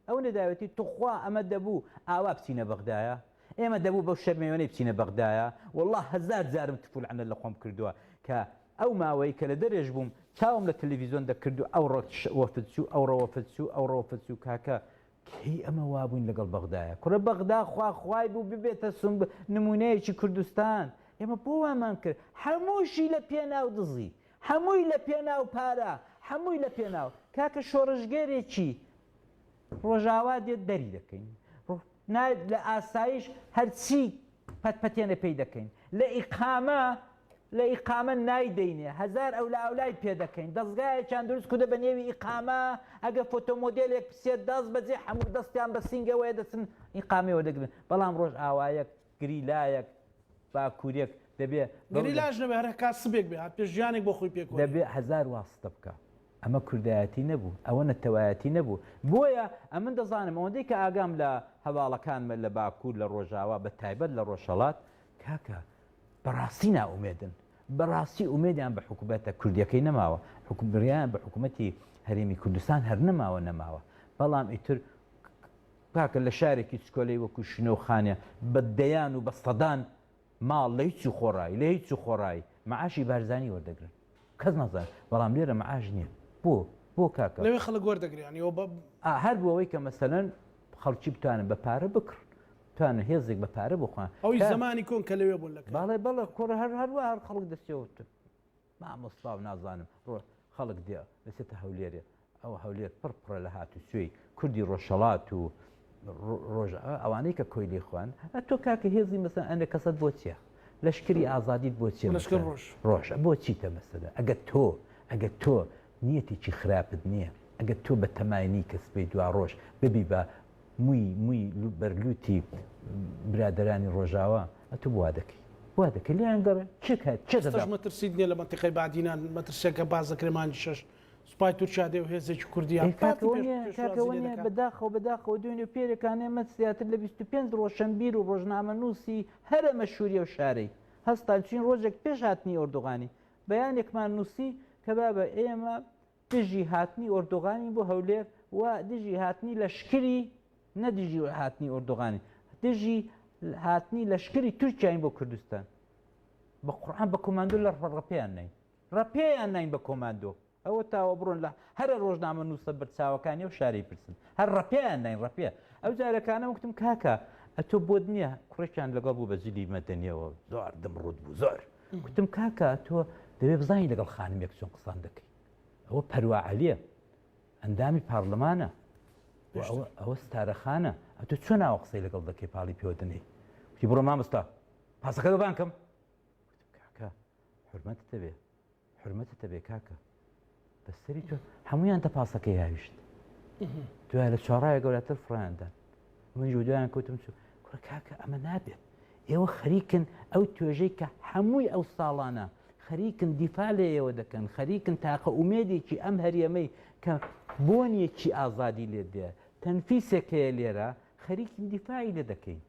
ئەو نێداوەتی توخوا ئەمە دەبوو ئاوا بچینە بەغدایە ئێمە دەبوو بەو شەرمێوەی بچینە بەغدایە والله 1000 جارم تفول عەنە لە خۆم کردووە کە ئەو ماوەی کە لە دەرێژ بووم چاوم لە تەلەڤیزیۆن دەکردو ئەو ڕۆفتچوو ئەو ڕۆفتچوو کاکە کەی ئەمە وابووین لەگەڵ بەغدایە کوڕە بەغدا خوای بوو ببێتە سم نمونەیەکی کوردستان ئێمە بۆ وامان کرد هەمووشی لە پێناو دزی هەمووی لە پێناو پارە هەمووی لە پێناو کاکە شۆڕژگەرێکی ڕۆژاوا دێت دەری دەکەین لە ئاسایش هەرچی پەتپەتێنە پێی دەکەین لە ئیقامە نایدەینێ 1000 ئەولای پێ دەکەین دەستگایەکیان دروست کردە بە نێوی ئیقامە ئەگە فۆتۆمۆدێلێک پسێت دەست بەجێ هەموو دەستیان بە سینگەوەیە دەچن ئیقامەوە دەگرن بەڵام ڕۆژ ئاوایەک گریلایەک باکوورێک دەبێ گریلاژ نەبێ هەر کاسبێک بێ پێشیانێک بۆ خۆی پێک دەبێ 1000 واستە بکە ئەمە کوردایەتی نەبوو ئەوە نەتەوایەتی نەبوو بۆیە ئەمن دەزانم ئەوەندەی کە ئاگام لە هەواڵەکانمە لە باکوور لە ڕۆژاوا بە تایبەت لە ڕۆژهەڵات کاکە بەڕاستی ناومێدن بەڕاستی ئومێدیان بە حکوومەتە کوردیەکەی نەماوە حکومڕیان بە حکوومەتی هەرێمی کوردستان هەر نەماوە بەڵام ئیتر کاکە لە شارێکی چکۆلەی وەکو شنۆخانە بە دەیان و بە سەدان ماڵ لە هیچ خۆڕایی لە هیچ خۆڕایی مەعاشی بارزانی وەردەگرن کەس نەزان بەڵام لێرە مەعاش نییە بۆ کاکە لەوێ خەڵک وەردەگریان هەر بۆەوەی کە مەسەلەن خەڵکی بتوانن بە پارە بکڕ توانە هێزێک بە پارە بخۆن ئەوی زمانی کۆن کە لەوێ بوون لەکە بەڵێ کوڕە هەروە هەر خەڵک دەستێوت مامۆستا نازانم خەڵک دێ دەسێتە هەولێرێ ئەو هەولێر پڕپڕە لە هات و سوێی کوردی ڕۆژهەڵات و ڕۆژ ئەوانەی کە کۆی لێ خوان تۆ کاکە هێزی مەسەن ئەندە کەسەت بۆ چییە لەشکری ئازادیت بۆ چیە ڕۆژ بۆ چیتە مەسەلە ئەگە تۆ نیەتێکی خراپت نییە ئەگە تۆ بە تەماینی کەس پێی دوا ڕۆژ ببی بە مووی بەرلوتی برادرانی ڕۆژاوە ئەتو وا دەکەی لیان گەڕێ مەترسید نیە لە منتیقەی بادینان مەترسێکە بازەکرێمانی شەش سوپای تورکیا دێ و هێزێکی کوردیان بەداخەوە دوێنێ پێرەکانێ مە زیاتر لە 25 ڕۆشنبیر و ڕۆژنامە نووسی هەرە مەشهوریە و شارەی هەستان چین ڕۆژێک پێش هاتنی ئۆردۆغانی بەیانێکمان نووسی کە بابە ئێمە دژی هاتنی ئۆردۆغانی بۆ هەولێر و دژی هاتنی لەشکری نەدژی هاتنی ئۆردۆغانی دژی هاتنی لەشکری تورکیاین بۆ کوردستان بە قورعان بە کۆماندۆ لە ڕەپیان نین بە کۆماندۆ ئەوە تاوە بڕۆن لە هەرە ڕۆژنامە نووسە بەرچاوەکانی و شاری پرسن هەر ڕەپیان نین ڕەپیە ئەو جارەکانە وتم کاکە ئەتۆ بۆ نییە کوڕێکیان لەگەڵ بوو بە جلی مەدەنیەوە زۆر دمڕوت بوو زۆر وتم کاکە تۆ دەبێ بزانانی لەگەڵ خانمێک چۆن قسان دەکەی ئەوە پەروەعەلیە ئەندامی پارلەمانە ئەوە ستارەخانە ئەتۆ چۆن ناوە قسەی لەگەڵ دەکەی پاڵی پێوەدنەی وتی بڕۆ مامۆستا پاسەکە بانکەم کاکە حرمەتت هەبێ حرمەتت هەبێ کاکە بەسەری تۆ هەمویان تە پاسەکەی هاویشت دوای لە چوارڕایە گەورەتر فڕیاندان من جودیان کەوتم کوڕە کاکە ئەمە نابێت ئێوە خەریکن ئەو توێژەی کە هەمووی ئەو ساڵانە خەریکن دیفاع لە ئێوە دەکەن خەریکن تاقە ئومێدێکی ئەم هەریەمەی کە بۆنیەکی ئازادی لێ دێ تەنفیسێک هەیە لێرە خەریکی دیفاعی لێ دەکەین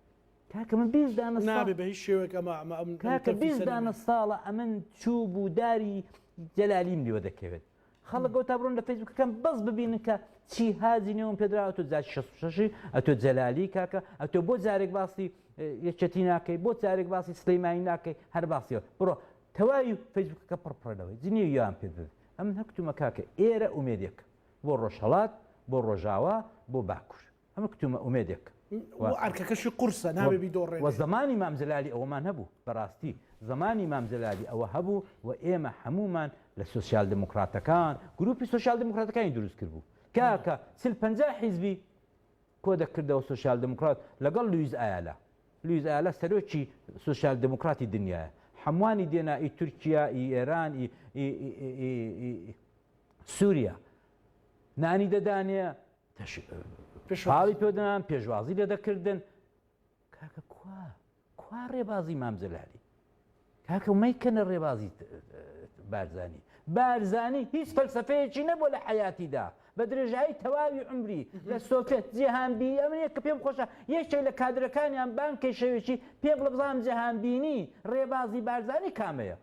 کاکە من 20 دانە نابێ بە هیچ شێوەیەک کاکە 20 دانە ساڵە ئەمن چوو بوو داری جەلالیم لێوە دەکەوێت خەڵک گەوتا بڕۆن لە فەیسبووکەکەم بەس ببینن کە چی هازی نێوم پێدراوە تۆ جا 66 ئەتۆ جەلالی کاکە ئەتۆ بۆ جارێک باسی یەکەتی ناکەی بۆ جارێک باسی سلەیمانی ناکەی هەر باسیەوە بڕۆ تەواوی فەیسبووکەکە پڕپڕەوەی جنێ یان پێ بدەێت ئەم هەکتومە کاکە ئێرە ئومێدێک بۆ ڕۆژهەڵات بۆ ڕۆژاوا بۆ باکوور ئەمە کتومە ئومێدێک ئارکەکەشی قورسە نابێ بیدۆڕێ وە زمانی مامزلالی ئەوەمان هەبوو بەڕاستی زمانی مامزلالی ئەوە هەبوو و ئێمە هەمومان لە سوسیال دموکراتەکان گروپی سوسیال دموکراتەکانی دروست کرد بوو کاکە 50 حیزبی کۆ دەکردەوە سوسیال دموکرات لەگەڵ لویز ئایالا سەرۆکی سوسیال دموکراتی دنیاە هەمووانی دێنا ئی تورکیا ئی ئێران سووریا نانی دەدانێ پاڵی پێدان پێشوازی لێ دەکردن کاکە کوا ڕێبازی مامزلالی کاکە مەیکەنە ڕێبازی بارزانی هیچ فەلسەفەیەکی نەبوو لە حیاتیدا بە درێژایی تەواوی عمری لە سۆفێت جیهانبینی ئەمەیە کە پێم خۆشە یەکێک لە کادرەکانیان بانکەی شەوێکی پێم بڵە بزانم جیهانبینی ڕێبازی بارزانی کامەیە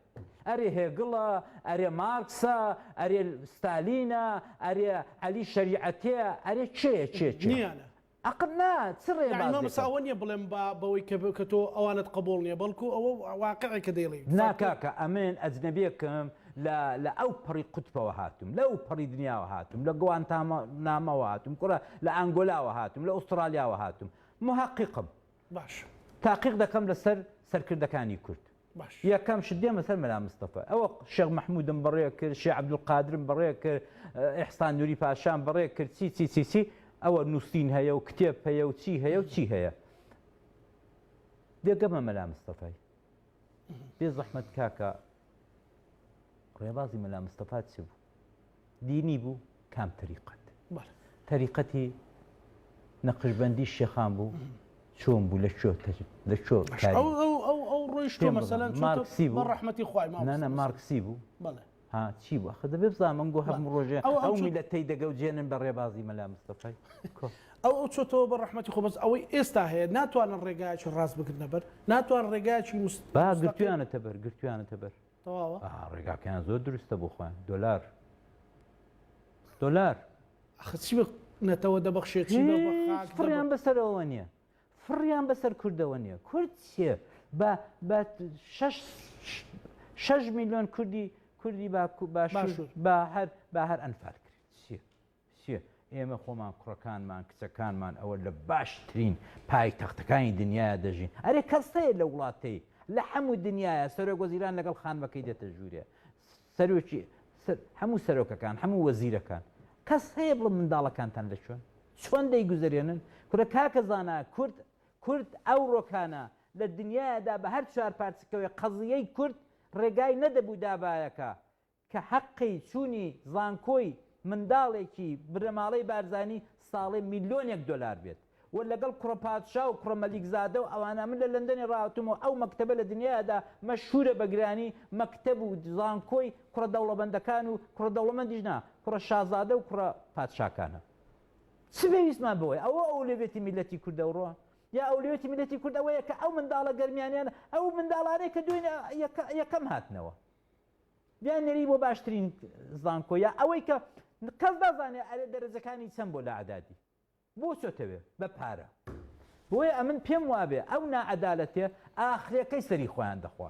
ئەرێ هێگڵە ئەرێ مارکسە ئەرێ ستالینە ئەرێ عەلی شەریعەتەیە ئەرێ نیانە عقل نا چ ڕێبازێکە مەساوە نییە بڵێم بەوەی کە تۆ ئەوانت قبول نییە بەڵکو ئەوە واقعێکە دەیڵی ناکاکە ئەمن ئەجنەبیەکەم لە ئەو پڕی قوتبەوە هاتوم لەو پڕی دنیاوە هاتوم لە گوانتانامەوە هاتوم کوڕە لە ئەنگۆلاوە هاتوم لە ئوسترالیاوە هاتوم محققم باش تاقیق دەکەم لەسەر سەرکردەکانی کورد یەکەم شت دێمە سەر مەلا مستەفا ئەوە شێخ مەحموودم بەڕێ کرد شێخ عەبدولقادرم بەڕێ کرد ئیحسان نووری پاشان بەڕێ کرد چی ئەوە نووسین هەیە و کتێب هەیە و چی هەیە و چی هەیە دێگەمە مەلا مستەفای بێ زەحمەت کاکە ڕێبازی مەلا مستەفا چ بوو دینی بوو کام تەریقەت تەریقەتی نەقشبەندی شێخان بوو چۆن بوو لە چۆ ئەو ڕۆیشتۆ مەسەلەن مارکسی بوو بە ڕەحمەتی خوای نانە مارکسی بوو بەڵێ ها چی بوو ئەخە دەبێ بزانم من گۆ هەم ڕۆژێ ئەو میلەتەی دەگەوجێنن بە ڕێبازی مەلا مستەفای ئەو چۆتەوە بە ڕەحمەتی خۆ بەس ئەوەی ئێستا هەیە ناتوانن ڕێگایکی ڕاست بکردنە بەر ناتوان ڕێگایکی گرتویانەتە بەر تەواوە ڕێگاکەیان زۆر دروستە بۆ خۆیان دۆلار ئەخە چی نەتەوە دەبەخشێت فڕیان بەسەرەوە نییە فڕیان بەسەر کوردەوە نییە کورد چیە بە 6 میلیۆن کوردی با هەر ئەنفال کرد چیە ئێمە خۆمان کوڕەکانمان کچەکانمان ئەوە لە باشترین پایتەختەکانی دنیاە دەژین ئەرێ کەسەیە لە وڵاتەی لە هەموو دنیاە سەرۆک وەزیران لەگەڵ خانمەکەی دێتە ژوورێ سەرۆکی هەموو سەرۆکەکان هەموو وەزیرەکان کەس هەیە بڵم منداڵەکانتان لە چۆن دەیگوزارێنن کورە کاکە زانا کورد ئەو ڕۆکانە لە دنیادا بە هەر چوار پارچەکەوێ قەزیەی کورد ڕێگای نەدەبوو دابایەکە کە حەقی چوونی زانکۆی منداڵێکی برەماڵەی بارزانی ساڵێ میلیۆنێک دۆلار بێت و لەگەڵ کوڕە پادشا و کوڕە مەلیکزادە و ئەوانە من لە لەندەنی ڕاوتمەوە ئەو مەکتەبە لە دنیادا مەشهورە بەگرانی مەکتەب و زانکۆی کوڕە دەوڵەمەندەکان و کوڕە دەوڵەمەندیش نا کوڕە شازادە و کوڕە پادشاکانە چ پێویستمان بەوەی ئەوە ئەولێبێتی میلەتی کوردەوڕۆ یا ئەولێتی میلەتی کوردەوەیە کە ئەو منداڵە گەرمیانیان ئەو منداڵانەیە کە دوێن یەکەم هاتنەوە بیان نەری بۆ باشترین زانکۆ یا ئەوەی کە کەس دەزانێ ئەرێ دەرەجەکانی چەند بۆ لە عەدادی بۆ چۆتەوێ بە پارە بۆیە ئەمن پێم وابێ ئەو نائەدالەتێ ئاخرەکەی سەری خۆیان دەخوا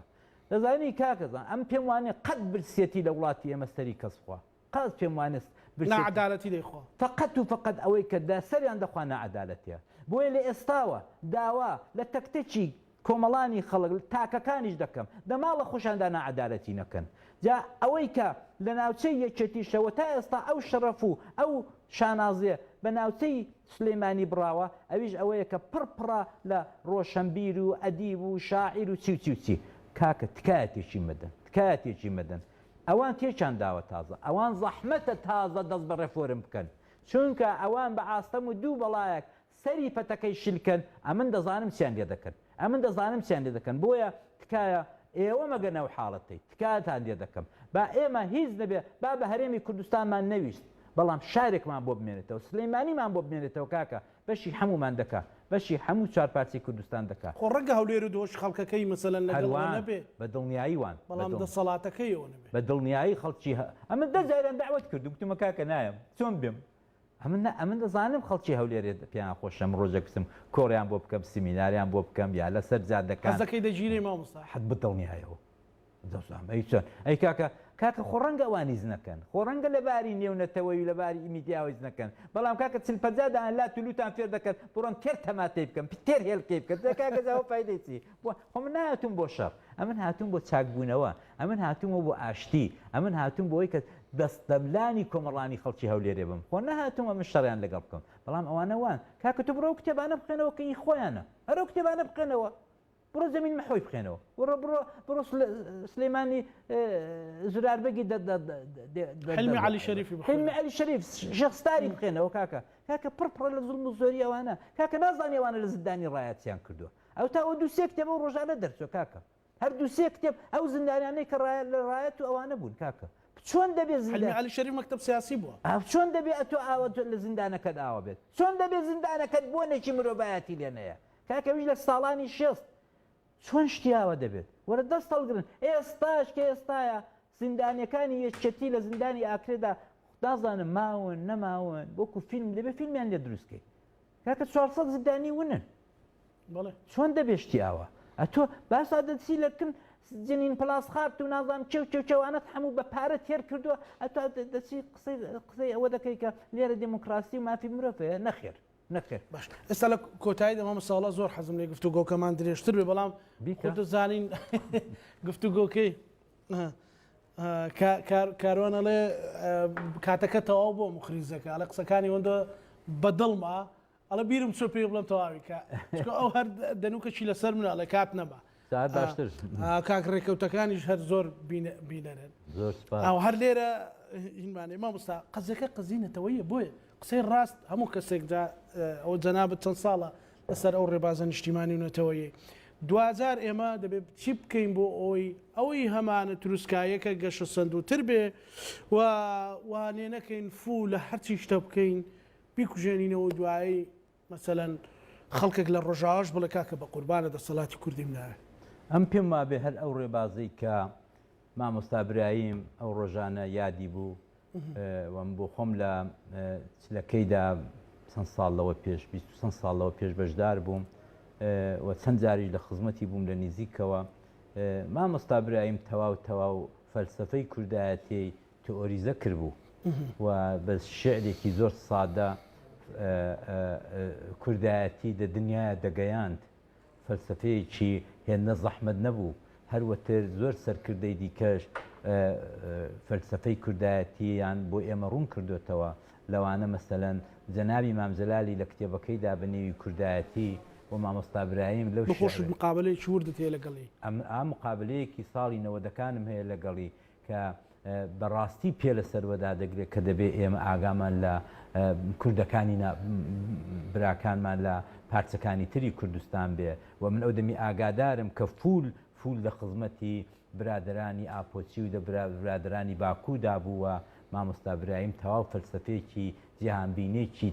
دەزانی کاکەزان ئەم پێم وانێ قەت برسێتی لە وڵاتی ئێمە سەری کەس خوا قاز پێم وانە نەعەدالەتی دەیخوا فقط و فقط ئەوەی کە سەریان دەخوا نەعەدالەتیە بۆیە لە ئێستاوە داوا لە تەکتێکی کۆمەڵانی خەڵک تاکەکانیش دەکەم دەماڵە خۆشاندا نەعەدالەتی نەکەن جا ئەوەی کە لە ناوچەی یەکێتیشەوە تا ئێستا ئەو شەرەف و ئەو شانازیە بە ناوچەی سلێمانی بڕاوە ئەویش ئەوەیە کە پڕپڕە لە ڕۆشنبیر و ئەدیب و شاعیر و چی کاکە تکایەتێکی مەدەن تکایەتێکی مەدەن ئەوان تێچان داوە تازە ئەوان زەحمەتە تازە دەست بە ڕێفۆرم بکەن چونکە ئەوان بە ئاستەم و دوو بەڵایەک سەری پەتەکەی شلکەن ئەمن دەزانم چیان لێ دەکەن ئەمن دەزانم چیان لێ دەکەن بۆیە تکایە ئێوە مەگەنە و حاڵەتی تکایەتان لێ دەکەم با ئێمە هیچ نەبێ با بە هەرێمی کوردستانمان نەویست بەڵام شارێکمان بۆ بمێنێتەوە سلەیمانیمان بۆ بمێنێتەوە کاکە بەشی هەمومان دەکا بەشی هەموو چارپارچی کوردستان دەکا خۆ ڕەنگە هەولێر و دۆش خەڵکەکەی مەسەلەن لەگەڵ نەبێ بە دڵنیاییوان بەڵام دەسەڵاتەکەیەوە نەبێ بە دڵنیایی خەڵکی ئەمە دەجاران داوت کرد وتمە کاکە نایم چۆن بێم ئەمن دەزانم خەڵکی هەولێرێ پێیان خۆشەم ڕۆژێک بسم کۆڕیان بۆ بکەم سیمیناریان بۆ بکەم یا لەسەر جادەکان حەزەکەی دەگیرێ مامۆستا حەت بەدڵنیایەوە دەزانم ئەی چۆن ئەی کاکە خۆڕەنگە ئەوانیز نەکەن خۆڕەنگە لەباری نێونەتەوەی لەباری ئیمیدیاویز نەکەن بەڵام کاکە چلپەجادان لا تولوتان فێر دەکەن بڕۆن تێر تەماتەی بکەم تێر هێلکەی بکەن کاکەزاوە فایدەی چی خۆ من نهاتوم بۆ شەڕ ئەمن هاتووم بۆ چاکبوونەوە ئەمن هاتوومە بۆ ئاشتی ئەمن هاتووم بۆی کە دەستەملانی کۆمەڵانی خەڵکی هەولێرێ بم خۆ نەهاتوومە من شەڕیان لەگەڵ بکەم بەڵام ئەوانە وان کاکە تو بڕۆ کتێبانە بخێنەوە کە ئی خۆیانە ئەرۆ کتێبانە بخێنەوە بڕۆ زەمین مەحۆی بخێنەوە بڕۆ سلەیمانی زراربەگی حلمی عەلی شەریفی حلمی عەلی شەریف شەخستاری بخێنەوە کاکە پڕپڕە لە زوڵم و زۆری ئەوانە کاکە نازانی ئەوانە لە زندانی ڕایەتیان کردووە ئەو تا ئەو دووسێ کتێبە و ڕۆژانە دەرچۆ کاکە هەر دووسێ کتێب ئەو زندانیانەی کە لە ڕایەت و ئەوانە بوون کاکە چۆن دەبێت حلمی عەلی شەریف مەکتەب سیاسی بووە چۆن دەبێت ئەتۆ ئاوە لە زیندانەکەت ئاوە بێت چۆن دەبێت زیندانەکەت بۆنێکی مرۆڤایەتی لێنەیە کاکەویش لە ساڵانی شێست چۆن شتیاوە دەبێت وەرە دەست هەڵگرن ئێستاش کە ئێستاە زیندانیەکانی یەکێتی لە زیندانی ئاکرێدا دازانم ماون نەماون بۆکو فیلم دەبێ فیلمیان لێ دروستکەی کاکە 400 زیندانی ونن چۆن دەبێت شتیاوە ئەتۆ باسا دەچی لەکن جنین پلاس خارت و نازانم چێوانەت هەموو بە پارە تێر کردووە ئەتو دەچی قسەی ئەوە دەکەی کە لێرە دموکراسی و مافی مرۆڤەیە نەخێر نەخێر باش ئێستا لە کۆتایی دەمە مەساڵە زۆر حەزم لێ گفتوگۆکەمان درێژتر بێ بەڵام دەزانین گفتوگۆکەی کاروانەڵێ کاتەکە تەواو بۆ مخریزەکە ئەلە قسەکانی وەندە بەدڵما ئەڵە بیرم چۆ پێ بڵم تەواوی ئەو هەر دەنوکەچی لەسەر منە لە کات نەبە باشتر کاک ڕێکەوتەکانیش هەر زۆر بینەرێن ئەو هەر لێرە هینمانێ مامۆستا قەزەکە قەزینەتەوەیە بۆیە قسەی ڕاست هەموو کەسێکدا ئەو جەنابەت چەند ساڵە لەسەر ئەو ڕێبازە نیشتیمانی و نەتەوەیە 2000 ئێمە دەبێت چی بکەین بۆ ئەوەی هەمانە تروسکایەکە گەشە سندووتر بێ و وانێ نەکەین فوو لە هەرچی شتە بکەین بیکوژێنینەوە دوایی مەسەلەن خەڵکێک لە ڕۆژاواش بڵێ کاکە بە قوربانە دەسەڵاتی کوردیم نایە ئەم پێم وابێ هەر ئەو ڕێبازەی کە مامۆستا براییم ئەو ڕۆژانە یادی بوو وەم بۆ خۆم لە چلەکەیدا چەند ساڵەوە پێش 20 ساڵەوە پێش بەشدار بووم و چەند جاریش لە خزمەتی بووم لە نزیکەوە مامۆستا براییم تەواو فەلسەفەی کوردایەتی تئۆریزە کرد بوو و بە شعرێکی زۆر سادە کوردایەتی لە دنیاە دەگەیاند فەلسەفەیەکی هێندە زەحمەت نەبوو هەروەتر زۆر سەرکردەی دیکەش فەلسەفەی کوردایەتییان بۆ ئێمە ڕوون کردوێتەوە لەوانە مەسەلەن جەنابی مامزەلالی لە کتێبەکەیدا بە نێوی کوردایەتی و مامۆستا براییم لەو خۆش مقابلەی چوردت هەیە لەگەڵی ئەم مقابلەیەکی ساڵی 90ەکانم هەیە لەگەڵی کە بەڕاستی پێ لە سەروەدا دەگرێت کە دەبێت ئێمە ئاگامان لە کوردەکانی براکانمان لە پارچەکانی تری کوردستان بێ و من ئەو دەمی ئاگادارم کە فول لە خزمەتی برادرانی ئاپۆچی و برادرانی باکوودا بووە مامۆستا براییم تەواو فەلسەفەیەکی جیهانبینێکی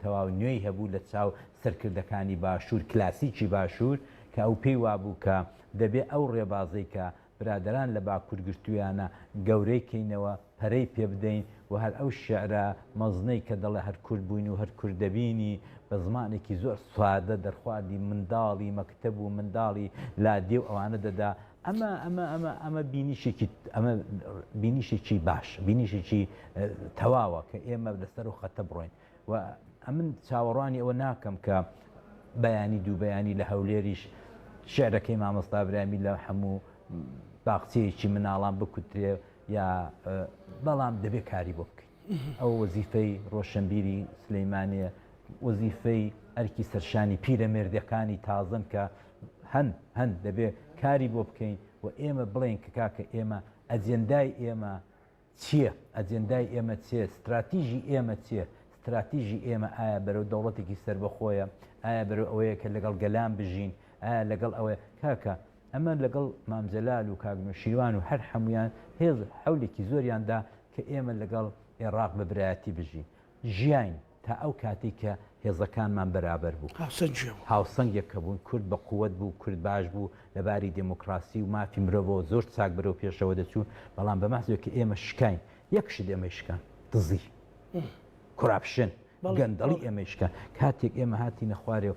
تەواو نوێی هەبوو لە چاو سەرکردەکانی باشوور کلاسیکی باشوور کە ئەو پێی وابوو کە دەبێت ئەو ڕێبازەی کە برادران لە باکوورگرتویانە گەورەی کەینەوە پەرەی پێ بدەین و هەر ئەو شعرە مەزنەی کە دەڵێ هەر کورد بووین و هەر کوردەبینی بە زمانێکی زۆر سوادە دەرخواردی منداڵی مەکتەب و منداڵی لادێ و ئەوانە دەدا ئەمە بینیشێکی باش بینیشێکی تەواوە کە ئێمە لەسەر و خەتە بڕۆین و ئەمن چاوەڕوانی ئەوە ناکەم کە بەیانی دوو بەیانی لە هەولێریش شعرەکەی مامۆستا برامی لە هەموو باخچەیەکی مناڵان بکوترێ یا بەڵام دەبێت کاری بۆ بکەین ئەو وەزیفەی ڕۆشنبیری سلەیمانیە وەزیفەی ئەرکی سەرشانی پیرەمێردەکانی تازن کە هەن دەبێت کاری بۆ بکەین و ئێمە بڵێن کە کاکە ئێمە ئەجێندای ئێمە چییە؟ ئەجێندای ئێمە چێ؟ استراتیژی ئێمە چییە؟ استراتیژی ئێمە ئایا بەرەو دەوڵەتێکی سەربەخۆیە؟ ئایا بەرەو ئەوەیە کە لەگەڵ گەلان بژین؟ ئایا لەگەڵ ئەوەیە کاکە ئەمە لەگەڵ مامجەلال و کاگنوشیروان و هەر هەمویان هێز حەولێکی زۆریاندا کە ئێمە لەگەڵ عێراق بە برایەتی بژین ژیاین تا ئەو کاتی کە هێزەکانمان بەرابەر بوو هاوسەنگێکە بوون کورد بە قووەت بوو کورد باش بوو لەباری دموکراسی و مافی مرۆڤەوە زۆر چاک بەرەو پێشەوە دەچوون بەڵام بە مەحزەوە کە ئێمە شکاین یەکشت ئێمە شکان دزی کوراپشن گەندەڵی ئێمە شکان کاتێک ئێمە هاتینە خوارێ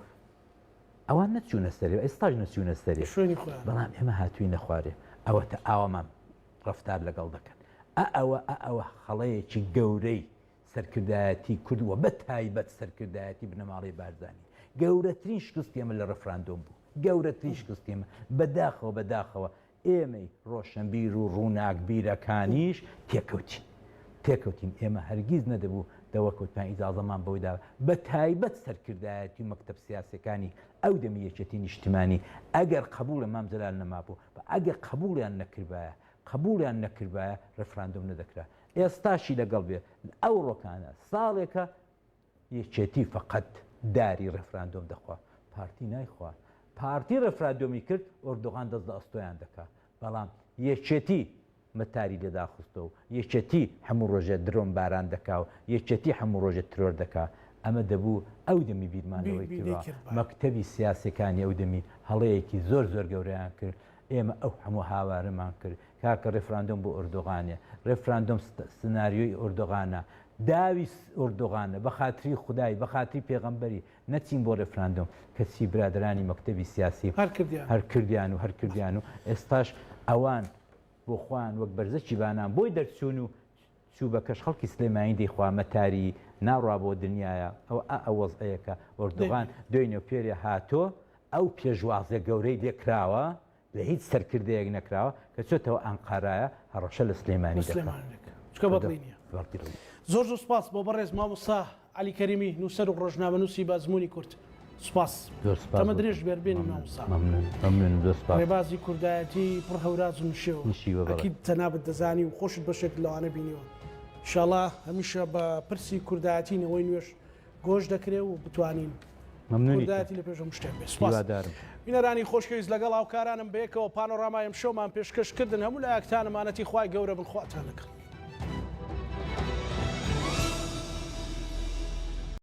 ئەوان نەچوونە سەرێ ئێستاش نەچوونە سەرێ بەڵام ئێمە هاتووینە خوارێ ئەوە تا ئاوامان ڕەفتار لەگەڵ دەکەن ئەوە خەڵەیەکی گەورەی سەرکردایەتی کردووە بە تایبەت سەرکردایەتی بنەماڵی بارزانانی گەورەترین شکستی ئێمە لە ڕەفراندۆم بوو گەورەترین شکستی ئێمە بەداخەوە ئێمەی ڕۆشنبیر و ڕووناکبیرەکانیش تێکەوتین ئێمە هەرگیز نەدەبوو دەوەکەوتمان ئیجازەمان بەوەی دا بە تایبەت سەرکردایەتی و مەکتەب سیاسەکانی ئەو دەمیەکێتی نیشتیمانی ئەگەر قبولە مامجەلال نەمابوو بە ئەگەر قبولیان نەکردایە ڕەفراندۆم نەدەکرا ئێستاشی لەگەڵ بێ ئەو ڕۆکانە ساڵێکە یەکێتی فقط داری ڕەفراندۆم دەخوا پارتی نایخوا پارتی ڕەفراندۆمی کرد ئۆردۆغان دەست لە ئەستۆیان دەکات بەڵام یەکێتی مەتاری لێداخستەوە یەکێتی هەموو ڕۆژێ درۆم باران دەکا و یەکێتی هەموو ڕۆژێ ترۆر دەکا ئەمە دەبوو ئەو دەمی بیرمانەوەی کردوە مەکتەبی سیاسەکانی ئەو دەمی هەڵەیەکی زۆر گەورەیان کرد ئێمە ئەو هەموو هاوارەمان کرد کاکە ڕێفراندۆم بۆ ئۆردۆغانێ ڕێفراندۆم سناریۆی ئۆردۆغانە داوی ئۆردۆغانە بە خاتری خودای بە خاتری پێغەمبەری نەچین بۆ ڕێفراندۆم کەچی برادرانی مەکتەبی سیاسی هەر کردیان و ئێستاش ئەوان بۆ خوان وەک بەرزەکی بانان بۆی دەرچوون و چووبەکەش خەڵکی سلێمانی دەیخوا مەتاری ناڕوا بۆ دنیاە ئەو وەزعەیەکە ئۆردۆغان دوێنێ پێرێ هاتۆ ئەو پێشوازە گەورەی لێکراوە لە هیچ سەرکردەیەک نەکراوە کە چۆتەوە ئەنقارایە هەڕەشە لە سلێمانی زۆر سوپاس بۆ بەڕێز مامۆستا عەلی کەریمی نووسەر و ڕۆژنامەنووسی بازموونی کورد سوپاس تەمە درێژ بێربێنی مامۆستا ڕێبازی کوردایەتی پڕ هەوراز و نشێوە ئەکید تەنابەت دەزانی و خۆشت بەشێک لەوانە بینیوە ئینشاڵڵا هەمیشە بە پرسی کوردایەتی نەوەی نوێش گۆش دەکرێ و بتوانین کوردایەتی لە پێشەوە شتێک بێ سوپاس بینەرانی خۆشەویست لەگەڵ هاوکارانم بەیەکەوە پانۆڕامای ئەم شەومان پێشکەشکردن هەموو لایەکتانمانەتی خوای گەورە بنخواتان لەگەڵ